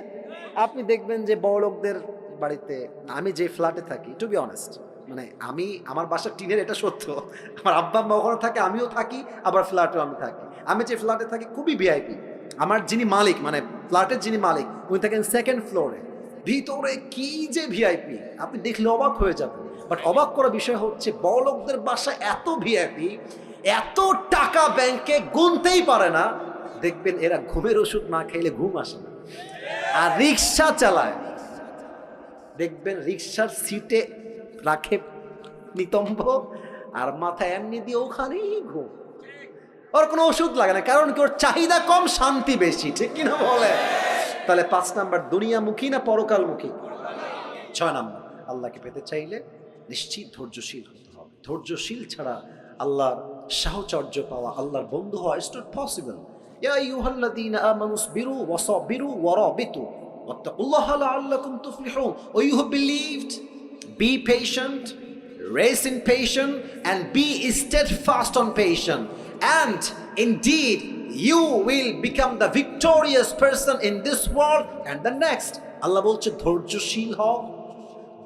আপনি দেখবেন যে বড়লোকদের বাড়িতে, আমি যে ফ্ল্যাটে থাকি, টু বি অনেস্ট, মানে আমি আমার বাসা টিনের, এটা সত্য, আমার আব্বা আম্মা ওখানে থাকে, আমিও থাকি, আবার ফ্ল্যাটেও আমি থাকি। আমি যে ফ্ল্যাটে থাকি খুবই ভিআইপি। আমার যিনি মালিক, মানে ফ্ল্যাটের যিনি মালিক, উনি থাকেন সেকেন্ড ফ্লোরে। ভিতরে কি যে ভিআইপি, আপনি দেখলে অবাক হয়ে যাবেন। বাট অবাক করার বিষয় হচ্ছে বড়লোকদের বাসা এত ভিআইপি, এত টাকা ব্যাংকে গুনতেই পারে না, দেখবেন এরা ঘুমের ওষুধ না খাইলে ঘুম আসে না। আর রিক্সা চালায়, দেখবেন রিক্সার সিটে রাখে নিতম্ব আর মাথা এমনি দিয়ে ওখানেই ঘুম, ওর কোনো ওষুধ লাগে না, কারণ কি ওর চাহিদা কম শান্তি বেশি, ঠিক কিনা বলে? তাহলে পাঁচ নাম্বার দুনিয়ামুখী না পরকালমুখী? ছয় নাম্বার আল্লাহকে পেতে চাইলে নিশ্চিত ধৈর্যশীল হতে হবে। ধৈর্যশীল ছাড়া আল্লাহর সাহচর্য পাওয়া, আল্লাহর বন্ধু হওয়া ইজ নট পসিবল। ইয়া আইয়ুহাল্লাযীনা আমানু সবিরু ওয়া সাবিরু ওয়া রাবিতু ওয়াত্তাকুল্লাহা লাআল্লাকুম তুফলিহুন। O you have believed, be patient, raise in patience, and be steadfast on patience, and indeed you will become the victorious person in this world and the next. আল্লাহ বলছে ধৈর্যশীল হও,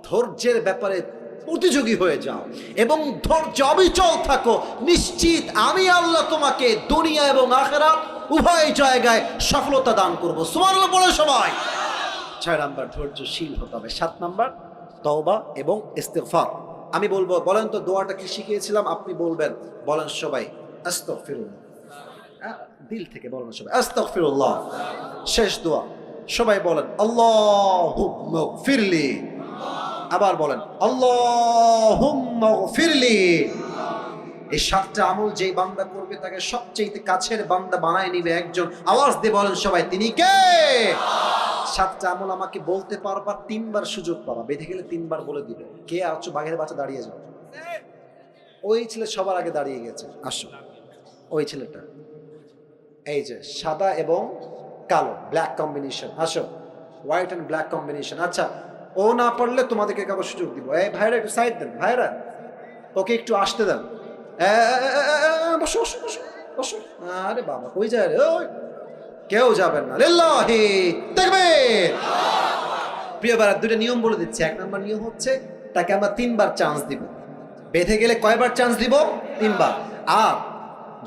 ধৈর্যের ব্যাপারে প্রতিযোগী হয়ে যাও এবং ধৈর্য অবিচল থাকো, নিশ্চিত আমি আল্লাহ তোমাকে দুনিয়া এবং আখিরাত উভয় জায়গায় সফলতা দান করব। সুবহানাল্লাহ বলে সবাই। 6 নাম্বার ধৈর্যশীল হতে হবে। 7 নাম্বার তওবা এবং ইস্তিগফার। আমি বলবো, বলেন তো দোয়াটা কি শিখিয়েছিলাম, আপনি বলবেন, বলেন সবাই আস্তাগফিরুল্লাহ। দিল থেকে বলেন সবাই আস্তাগফিরুল্লাহ। শেষ দোয়া সবাই বলেন আল্লাহুম্মা গফিরলি। আবার বলেন আল্লাহুম্মা গফিরলি। এই 7টা আমল যেই বান্দা করবে তাকে সবচেয়ে কাছের বান্দা বানায় নিবে একজন। আওয়াজ দিয়ে বলেন সবাই, তিনি কে? 7টা আমল আমাকে বলতে পারবা, 3বার সুযোগ পাবা, বেঁধে গেলে 3বার বলে দিবে। কে আছো? বাঘের বাচ্চা দাঁড়িয়ে যাও। ওই ছেলে সবার আগে দাঁড়িয়ে গেছে, আসো। ওই ছেলেটা, এই যে সাদা এবং কালো, ব্ল্যাক কম্বিনেশন, আসো। White and black combination. আচ্ছা, ও না পারলে তোমাদেরকে কারো সুযোগ দিব। এই ভাইরা একটু সাইড দেন, ভাইরা ওকে একটু আসতে দেন। বসো বসো বসো বসো। আরে বাবা কই যায় রে? ওই কেউ যাবেন না। লিল্লাহি তাকবীর। প্রিয় ভাইরা, দুটো নিয়ম বলে দিচ্ছি। 1 নম্বর নিয়ম হচ্ছে তাকে আমরা 3বার চান্স দিব। বেঁধে গেলে কয়বার চান্স দিব? 3বার। আর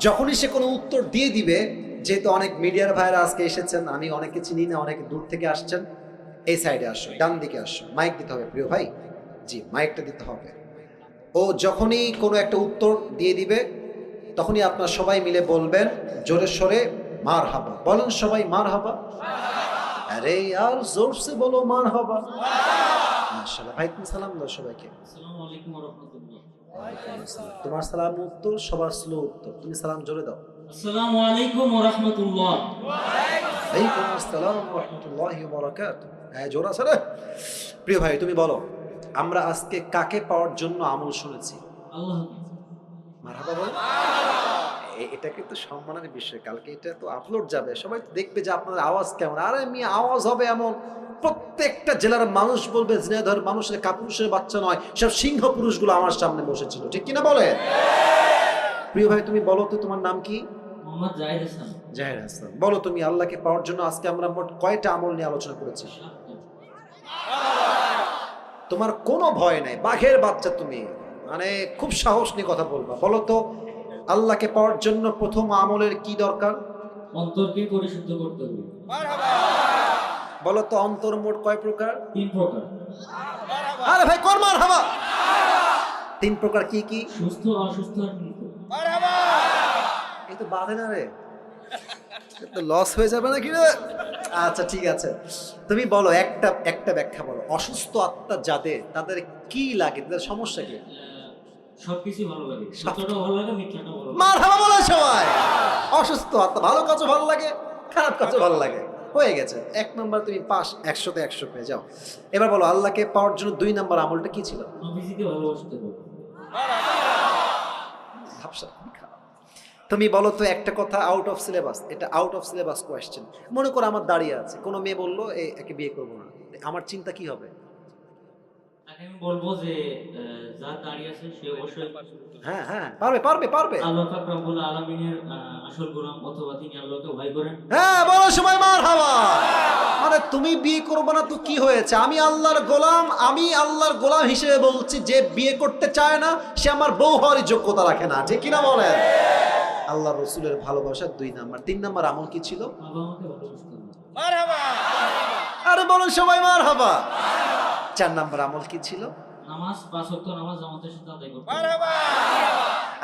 যখনই সে কোনো উত্তর দিয়ে দিবে, যেহেতু অনেক মিডিয়ার ভাইরা আজকে এসেছেন, আমি অনেকে চিনি না, অনেকে দূর থেকে আসছেন, এই সাইডে আসো, ডান দিকে আসো। মাইক দিতে হবে প্রিয় ভাই, জি মাইকটা দিতে হবে। ও যখনই কোনো একটা উত্তর দিয়ে দিবে, তখনই আপনারা সবাই মিলে বলবেন জোরে সোরে মারহাবা। বলেন সবাই মারহাবা। আরে यार जोर से बोलो মারহাবা। মাশাআল্লাহ। ভাই তুমি সালাম দাও সবাইকে। আসসালামু আলাইকুম ওয়া রাহমাতুল্লাহ। তোমার সালাম উত্তর, সবার স্লো উত্তর। তুমি সালাম জোরে দাও। আসসালামু আলাইকুম ওয়া রাহমাতুল্লাহ। ওয়ালাইকুম আসসালাম ওয়া রাহমাতুল্লাহি ওয়া বারাকাতুহু। হ্যাঁ জোরে আছে রে। প্রিয় ভাই তুমি বলো, আমরা আজকে কাকে পাওয়ার জন্য আমল শুনেছি? আল্লাহ। মারহাবা বলো। এটা কিন্তু সম্মানের বিষয়। কালকে এটা তো আপলোড যাবে, সবাই তো দেখবে যে আপনার আওয়াজ কেমন। আরে আমি আওয়াজ হবে এমন, প্রত্যেকটা জেলার মানুষ বলবে ঝিনাইদহের মানুষের কাপুরুষের বাচ্চা নয়, সব সিংহ পুরুষগুলো আমার সামনে বসেছিল, ঠিক কিনা বলে? প্রিয় ভাই তুমি বলো তো, তোমার নাম কি? মোহাম্মদ জাহিদ হাসান। জাহিদ হাসান। বলো তুমি, আল্লাহকে পাওয়ার জন্য আজকে আমরা মোট কয়টা আমল নিয়ে আলোচনা করেছি? তোমার কোনো ভয় নাই, বাঘের বাচ্চা তুমি, মানে খুব সাহস নিয়ে কথা বলবা। বলো তো, আল্লাহকে পাওয়ার জন্য প্রথম আমলের কি দরকার? অন্তরকে পরিশুদ্ধ করতে হবে। বলো তো, অন্তর মোট কয় প্রকার? 3 প্রকার। আরে ভাই কর মারহাবা। 3 প্রকার কি কি? সুস্থ, অসুস্থ আর মৃত। এই তো বাধে না রে, তো লস হয়ে যাবে নাকি রে? আচ্ছা ঠিক আছে, তুমি বলো একটা ব্যাখ্যা বলো। অসুস্থ আত্মা যাদের, তাদের কি লাগে, তাদের সমস্যা কি? সবকিছু ভালো লাগে, সত্যটা ভালো লাগে, মিথ্যাটা ভালো লাগে। মারহাবা বলো সবাই। অসুস্থ আত্মা, ভালো কাজও ভালো লাগে, খারাপ কাজও ভালো লাগে। হয়ে গেছে, 1 নম্বর তুমি পাস, 100তে 100 পেয়ে যাও। এবার বলো, আল্লাহকে পাওয়ার জন্য 2 নম্বর আমলটা কি ছিল? নবীজিকে ভালোবাসতে হবে। ভাবসা খারাপ। তুমি বলো তো একটা কথা, আউট অফ সিলেবাস, এটা আউট অফ সিলেবাস কোয়েশ্চেন। মনে করো আমার দাঁড়িয়ে আছে, কোনো মেয়ে বললো একে বিয়ে করবো না, আমার চিন্তা কি হবে? তাকে আমি বলবো যে যার দাঁড়িয়ে আছে সে অবশ্যই হ্যাঁ হ্যাঁ পারবে পারবে পারবে। আল্লাহ পাক রব্বুল আলামিনের আসল গোলাম, অথবা তিনি আল্লাহকে ভয় করেন। হ্যাঁ বলো সবাই মারহাবা। মানে তুমি বিয়ে করবে না তো কি হয়েছে? আমি আল্লাহর গোলাম, আমি আল্লাহর গোলাম হিসেবে বলছি, যে বিয়ে করতে চায় না সে আমার বউ হওয়ার যোগ্যতা রাখে না, ঠিক কিনা বলেন? আল্লাহ রসুলের ভালোবাসা 2 নাম্বার। 3 নাম্বার আমল কি ছিল? বাবা মাকে ভালোবাসতে হবে। আরে বলো সবাই মারহাবা। 4 নাম্বার আমল কি ছিল? নামাজ, 5 ওয়াক্ত নামাজ জামাতের সাথে আদায় করতে হবে।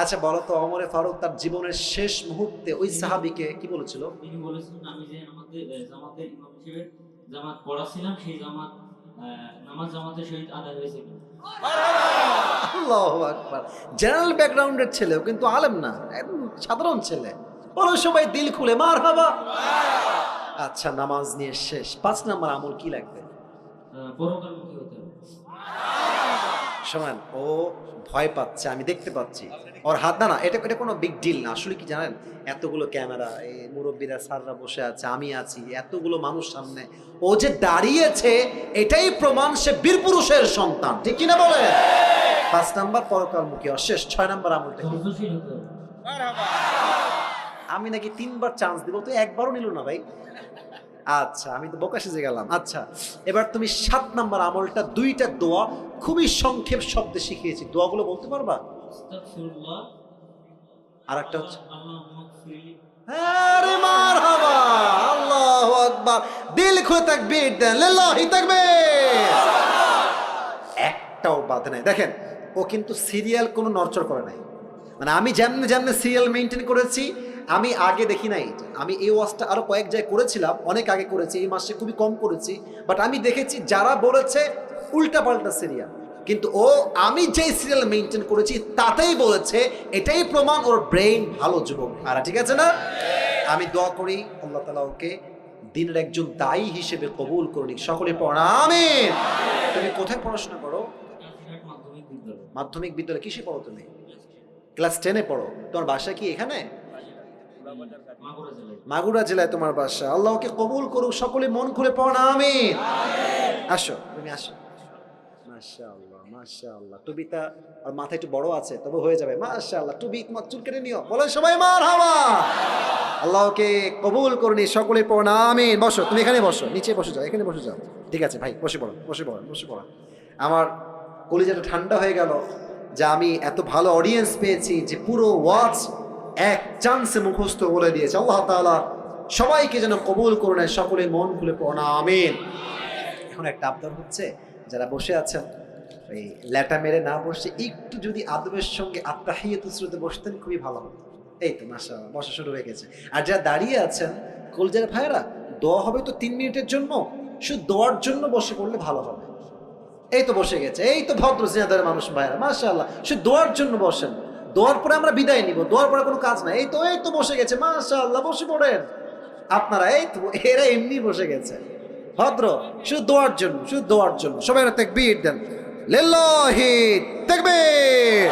আচ্ছা বলো তো, ওমরে ফারুক তার জীবনের শেষ মুহূর্তে ওই সাহাবীকে কি বলেছিল? তিনি বলেছিলেন, আমি যে আমাদের জামাতের ইমাম হিসেবে জামাত পড়াছিলাম, সেই জামাত নামাজ জামাতের সহিত আদায় হয়েছে। আল্লাহু আকবার। জেনারেল ব্যাকগ্রাউন্ডের ছেলেও কিন্তু আলেম না, একদম সাধারণ ছেলে। বলো সবাই দিল খুলে মারহাবা। আচ্ছা নামাজ নিয়ে শেষ। 5 নাম্বার আমল কি লাগবে? পরকালমুখী হতে হবে। শোনেন, ও ভয় পাচ্ছে, আমি দেখতে পাচ্ছি ওর হাত। না এটা কোনো বিগ ডিল না। আসলে কি জানেন, এতগুলো ক্যামেরা, এই মুরব্বীরা স্যাররা বসে আছে, আমি আছি, এতগুলো মানুষ সামনে, ও যে দাঁড়িয়েছে এটাই প্রমাণ সে বীর পুরুষের সন্তান, ঠিক কিনা বলে? 5 নাম্বার পরকালমুখী শেষ। 6 নাম্বার আমলটা কি? ধৈর্যশীল হতে হবে। আমি নাকি 3বার চান্স দিব, তো একবারও নিল না ভাই। আচ্ছা আমি তো বোকা সেজে গেলাম। আচ্ছা এবার তুমি 7 নাম্বার আমলটা, 2টা দোয়া খুবই সংক্ষেপ শব্দে শিখিয়েছি, দোয়াগুলো বলতে পারবা? আস্তাগফিরুল্লাহ, আর একটা হচ্ছে আল্লাহুম্মা গফিরলি। আরে মারহাবা, আল্লাহু আকবার। দিল খুলে তাকবীর দেন, লিল্লাহি তাকবীর। 1 একটাও বাধে নাই। দেখেন ও কিন্তু সিরিয়াল কোনো নড়চড় করে নাই, মানে আমি যেমনি যেমনি সিরিয়াল মেনটেন করেছি, আমি আগে দেখি নাই। আমি এই ওয়াজটা আরো কয়েক জায়গায় করেছিলাম, অনেক আগে করেছি, এই মাসে খুবই কম করেছি, বাট আমি দেখেছি যারা বলেছে উল্টা পাল্টা সিরিয়াল, কিন্তু ও আমি যেই সিরিয়াল মেনটেন করেছি তাতেই বলেছে, এটাই প্রমাণ ওর ব্রেইন ভালো যুবক। আর ঠিক আছে না? আমি দোয়া করি আল্লাহ তাআলা ওকে দিনের একজন দায়ী হিসেবে কবুল করুন। সকলে পড়া আমিন। তুমি কোথায় পড়াশোনা করো? মাধ্যমিক বিদ্যালয়। মাধ্যমিক বিদ্যালয় কিসে পড়ো তুমি? ক্লাস 10-এ পড়ো। তোমার বাসা কি এখানে? মাগুরা জেলায়। মাগুরা জেলায় তোমার বাসা। আল্লাহ ওকে কবুল করুক। সকলে মন খুলে পড়া আমিন। আসো, তুমি আসো। মাশাআল্লাহ মাশাআল্লাহ। টুপিটা আর মাথা একটু বড় আছে, তবে হয়ে যাবে। মাশাআল্লাহ। টুপি তোমার চুল কেটে নিও। বলেন সবাই মারহাবা। আল্লাহ ওকে কবুল করুন। সকলে পড়া আমিন। বসো, তুমি এখানে বসো, নিচে বসে যাও, এখানে বসে যাও। ঠিক আছে ভাই, বসে পড়ো, বসে পড়ো, বসে পড়ো। আমার কলিজাটা ঠান্ডা হয়ে গেল যে আমি এত ভালো অডিয়েন্স পেয়েছি যে পুরো ওয়াজ এক চান্সে মুখস্থ বলে দিয়েছে। আল্লাহ তাআলা সবাইকে যেন কবুল করুন। সকলে মন খুলে পড়া আমিন। এখন একটা আবদার হচ্ছে, যারা বসে আছেন এই ল্যাটা মেরে না বসে একটু যদি আদবের সঙ্গে আত্তাহিয়াতুস সুরতে বসতেন খুবই ভালো হতো। এই তো মাশাআল্লাহ বসা শুরু হয়ে গেছে। আর যারা দাঁড়িয়ে আছেন কলজার ভাইরা, দোয়া হবে তো 3 মিনিটের জন্য, শুধু দোয়ার জন্য বসে পড়লে ভালো হবে। এই তো বসে গেছে, এই তো ভদ্র সিনাদার মানুষ ভাইরা, মাশাআল্লাহ। শুধু দোয়ার জন্য বসেন, দোয়ার পরে আমরা বিদায় নিব, দোয়ার পরে কোনো কাজ নাই। এই তো বসে গেছে, মাশাআল্লাহ, বসে পড়েন আপনারা। এই তো এরা এমনি বসে গেছে ভদ্র, শুধু দোয়ার জন্য, শুধু দোয়ার জন্য। সবাই তাকবীর দেন, লিল্লাহি তাকবীর।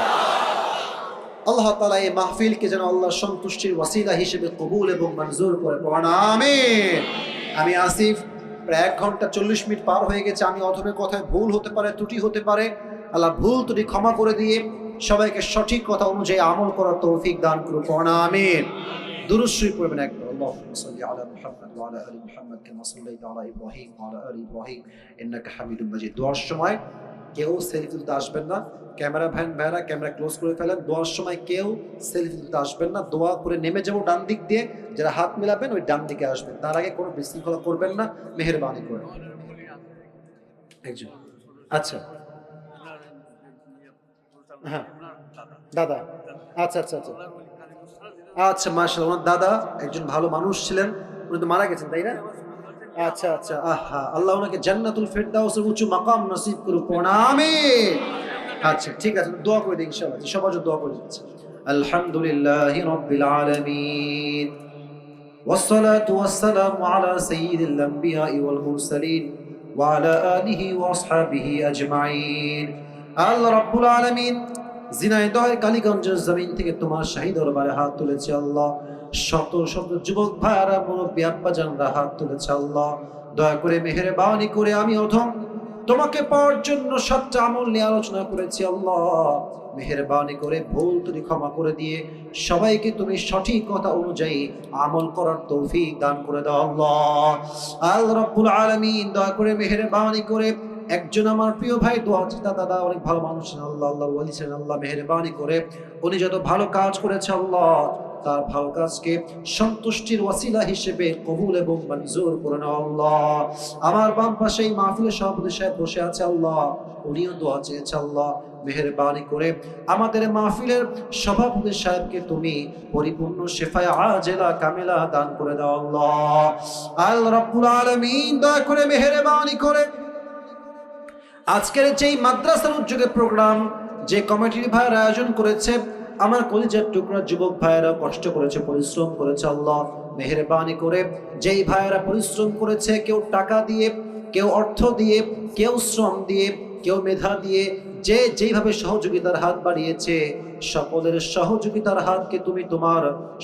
আল্লাহ তাআলা এই মাহফিলকে যেন আল্লাহর সন্তুষ্টির ওয়াসিলা হিসেবে কবুল এবং মঞ্জুর করে পড়ান আমিন। আমি আসিফ, প্রায় 1 ঘন্টা 40 মিনিট পার হয়ে গেছে। আমি অথবা কথায় ভুল হতে পারে, ত্রুটি হতে পারে। আল্লাহ ভুল ত্রুটি ক্ষমা করে দিয়ে সবাইকে সঠিক কথা অনুযায়ী আমল করার তৌফিক দান করুন। পড়ান আমিন। দুরূদ শরীফ পড়বেন একবার। আল্লাহুম্মা সাল্লি আলা মুহাম্মাদ ওয়া আলা আলি মুহাম্মাদ কামা সাল্লাইতা আলা ইব্রাহিম ওয়া আলা আলি ইব্রাহিম ইন্নাকা হামিদুম মাজিদ। দোয়ার সময় কেউ সেলফি তুলতে আসবেন না। ক্যামেরা ভাইরা ক্যামেরা ক্লোজ করে ফেলেন। দোয়ার সময় কেউ সেলফি তুলতে আসবেন না। দোয়া করে নেমে যাবো ডান দিক দিয়ে, যারা হাত মেলাবেন ওই ডান দিকে আসবেন। তার আগে কোনো বিশৃঙ্খলা করবেন না, মেহেরবানি করে। একজন আচ্ছা, হ্যাঁ দাদা, আচ্ছা আচ্ছা আচ্ছা আচ্ছা, মাশাআল্লাহ। ওনার দাদা একজন ভালো মানুষ ছিলেন, উনি তো মারা গেছেন, তাই না? আচ্ছা আচ্ছা, আহা, আল্লাহ ওনাকে জান্নাতুল ফেরদাউসের উঁচু মাকাম নসিব করুক। আমিন। আচ্ছা ঠিক আছে, দোয়া করে দিই ইনশাআল্লাহ। সবার জন্য দোয়া করে দিচ্ছি। আলহামদুলিল্লাহি রাব্বিল আলামিন والصلاة والسلام على سيد الأنبياء والمرسلين وعلى آله وأصحابه أجمعين। আল্লাহ রাব্বুল আলামিন ঝিনাইদহের কালীগঞ্জের জমিন থেকে তোমার শাহী দরবারে হাত তুলেছে আল্লাহ। শত শত যুবক ভাইরা, মুরব্বী আব্বাজানরা হাত তুলেছে আল্লাহ। দয়া করে মেহেরবানি করে আমি অধম তোমাকে পাওয়ার জন্য 7টা আমল নিয়ে আলোচনা করেছি আল্লাহ। মেহেরবানি করে ভুল ত্রুটি ক্ষমা করে দিয়ে সবাইকে তুমি সঠিক কথা অনুযায়ী আমল করার তৌফিক দান করে দাও আল্লাহ। আল্লাহ রাব্বুল আলামিন দয়া করে মেহেরবানি করে একজন আমার প্রিয় ভাই দোয়া চিন্তা দাদা, অনেক ভালো মানুষ ছিলেন আল্লাহ, আল্লাহ ওয়ালি ছিলেন আল্লাহ। মেহেরবানি করে উনি যত ভালো কাজ করেছে আল্লাহ, তার ভালো কাজকে সন্তুষ্টির ওয়াসিলা হিসেবে কবুল এবং মঞ্জুর করে নাও আল্লাহ। আমার বাম পাশে এই মাহফিলের সভাপতি সাহেব বসে আছে আল্লাহ, উনিও দোয়া চেয়েছে আল্লাহ। মেহেরবানি করে আমাদের মাহফিলের সভাপতি সাহেবকে তুমি পরিপূর্ণ শেফায়ে আজেলা কামেলা দান করে দাও আল্লাহ। আল্লাহ রাব্বুল আলামিন দয়া করে মেহেরবানি করে আজকের যেই মাদ্রাসার উদ্যোগে প্রোগ্রাম, যে কমিটির ভাইয়ের আয়োজন করেছে, আমার কলিজার টুকরা যুবক ভাইয়েরা কষ্ট করেছে, পরিশ্রম করেছে আল্লাহ। মেহেরবানি করে যেই ভাইয়েরা পরিশ্রম করেছে, কেউ টাকা দিয়ে, কেউ অর্থ দিয়ে, কেউ শ্রম দিয়ে, কেউ মেধা দিয়ে, যে যেইভাবে সহযোগিতার হাত বাড়িয়েছে, সকলের সহযোগিতার হাতকে তুমি তোমার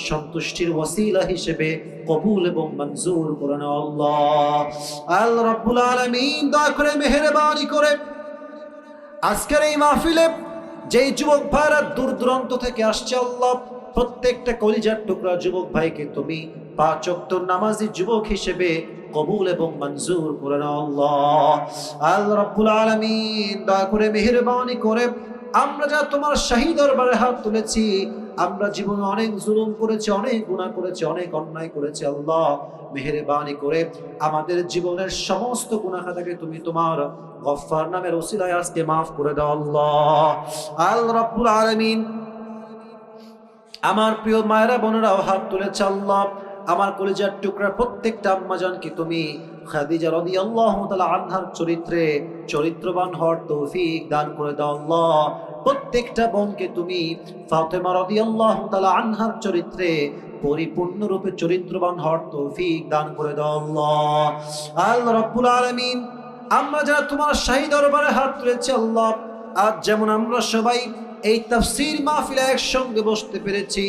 সন্তুষ্টির ওয়াসিলা হিসেবে কবুল এবং মঞ্জুর করে নাও আল্লাহ। আল্লাহ রাব্বুল আলামিন দয়া করে মেহেরবানি করে আজকের এই মাহফিলে যেই যুবক ভাইরা দূর দূরান্ত থেকে আসছে আল্লাহ, প্রত্যেকটা কলিজার টুকরা যুবক ভাইকে তুমি 5 ওয়াক্ত নামাজি যুবক হিসেবে কবুল এবং মঞ্জুর করে নাও আল্লাহ। আল্লাহ রাব্বুল আলামিন দয়া করে মেহেরবানি করে আমরা যা তোমার শাহী দরবারে হাত তুলেছি, আমরা জীবনে অনেক জুলুম করেছি, অনেক গুনাহ করেছি, অনেক অন্যায় করেছি। আল্লাহ মেহেরবানি করে আমাদের জীবনের সমস্ত গুনাহ খাতাকে তুমি তোমার গফফার নামের ওসিলায় আজকে মাফ করে দাও আল্লাহ। আল্লাহ রাব্বুল আলামিন, আমার প্রিয় মায়েরা বোনেরাও হাত তুলেছে আল্লাহ। আমার কলিজার টুকরা প্রত্যেকটা আম্মাজানকে তুমি খাদিজা রাদিয়াল্লাহু তাআলা আনহার চরিত্রে চরিত্রবান হওয়ার তৌফিক দান করে দাও আল্লাহ। প্রত্যেকটা বোনকে তুমি ফাতেমা রাদিয়াল্লাহু তাআলা আনহার চরিত্রে পরিপূর্ণরূপে চরিত্রবান হওয়ার তৌফিক দান করে দাও আল্লাহ। আল্লাহ রাব্বুল আলামিন, আমরা যারা তোমার শাহী দরবারে হাত তুলেছি আল্লাহ, আজ যেমন আমরা সবাই এই তাফসীর মাহফিলে একসঙ্গে বসতে পেরেছি,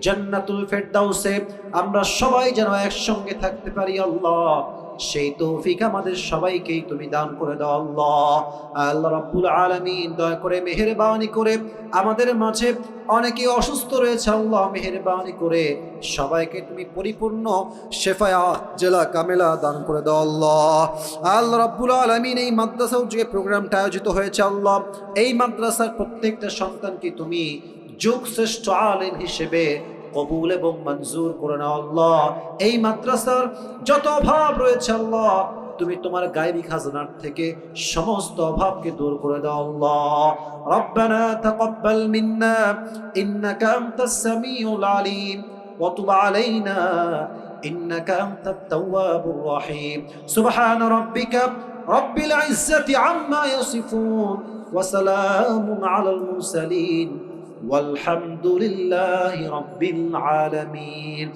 জান্নাতুল ফেরদাউসে আমরা সবাই যেন একসঙ্গে থাকতে পারি আল্লাহ, সেই তৌফিক আমাদের সবাইকেই তুমি দান করে দাও আল্লাহ। আল্লাহ রাব্বুল আলামিন, দয়া করে মেহেরবানি করে আমাদের মাঝে অনেকে অসুস্থ রয়েছে আল্লাহ, মেহেরবানি করে সবাইকে তুমি পরিপূর্ণ শেফায়ে আজলা কামেলা দান করে দাও আল্লাহ। আল্লাহ রাব্বুল আলামিন, এই মাদ্রাসা যে প্রোগ্রামটা আয়োজিত হয়েছে আল্লাহ, এই মাদ্রাসার প্রত্যেকটা সন্তানকে তুমি যুগ শ্রেষ্ঠ আলেম হিসেবে কবুল এবং মঞ্জুর করে নাও আল্লাহ। এই মাদ্রাসার যত অভাব রয়েছে আল্লাহ, তুমি তোমার গায়বী খাজানার থেকে সমস্ত অভাবকে দূর করে দাও আল্লাহ। রব্বানা তাকাব্বাল মিন্না ইন্নাকা আনতাস সামিউল আলিম ওয়া তুব আলাইনা ইন্নাকা আনতাত তাওয়াবুর রহিম। সুবহানা রাব্বিকা রাব্বিল ইজ্জাতি আম্মা ইয়াসিফুন ওয়া সালামুন আলাল মুরসালিন والحمد لله رب العالمين।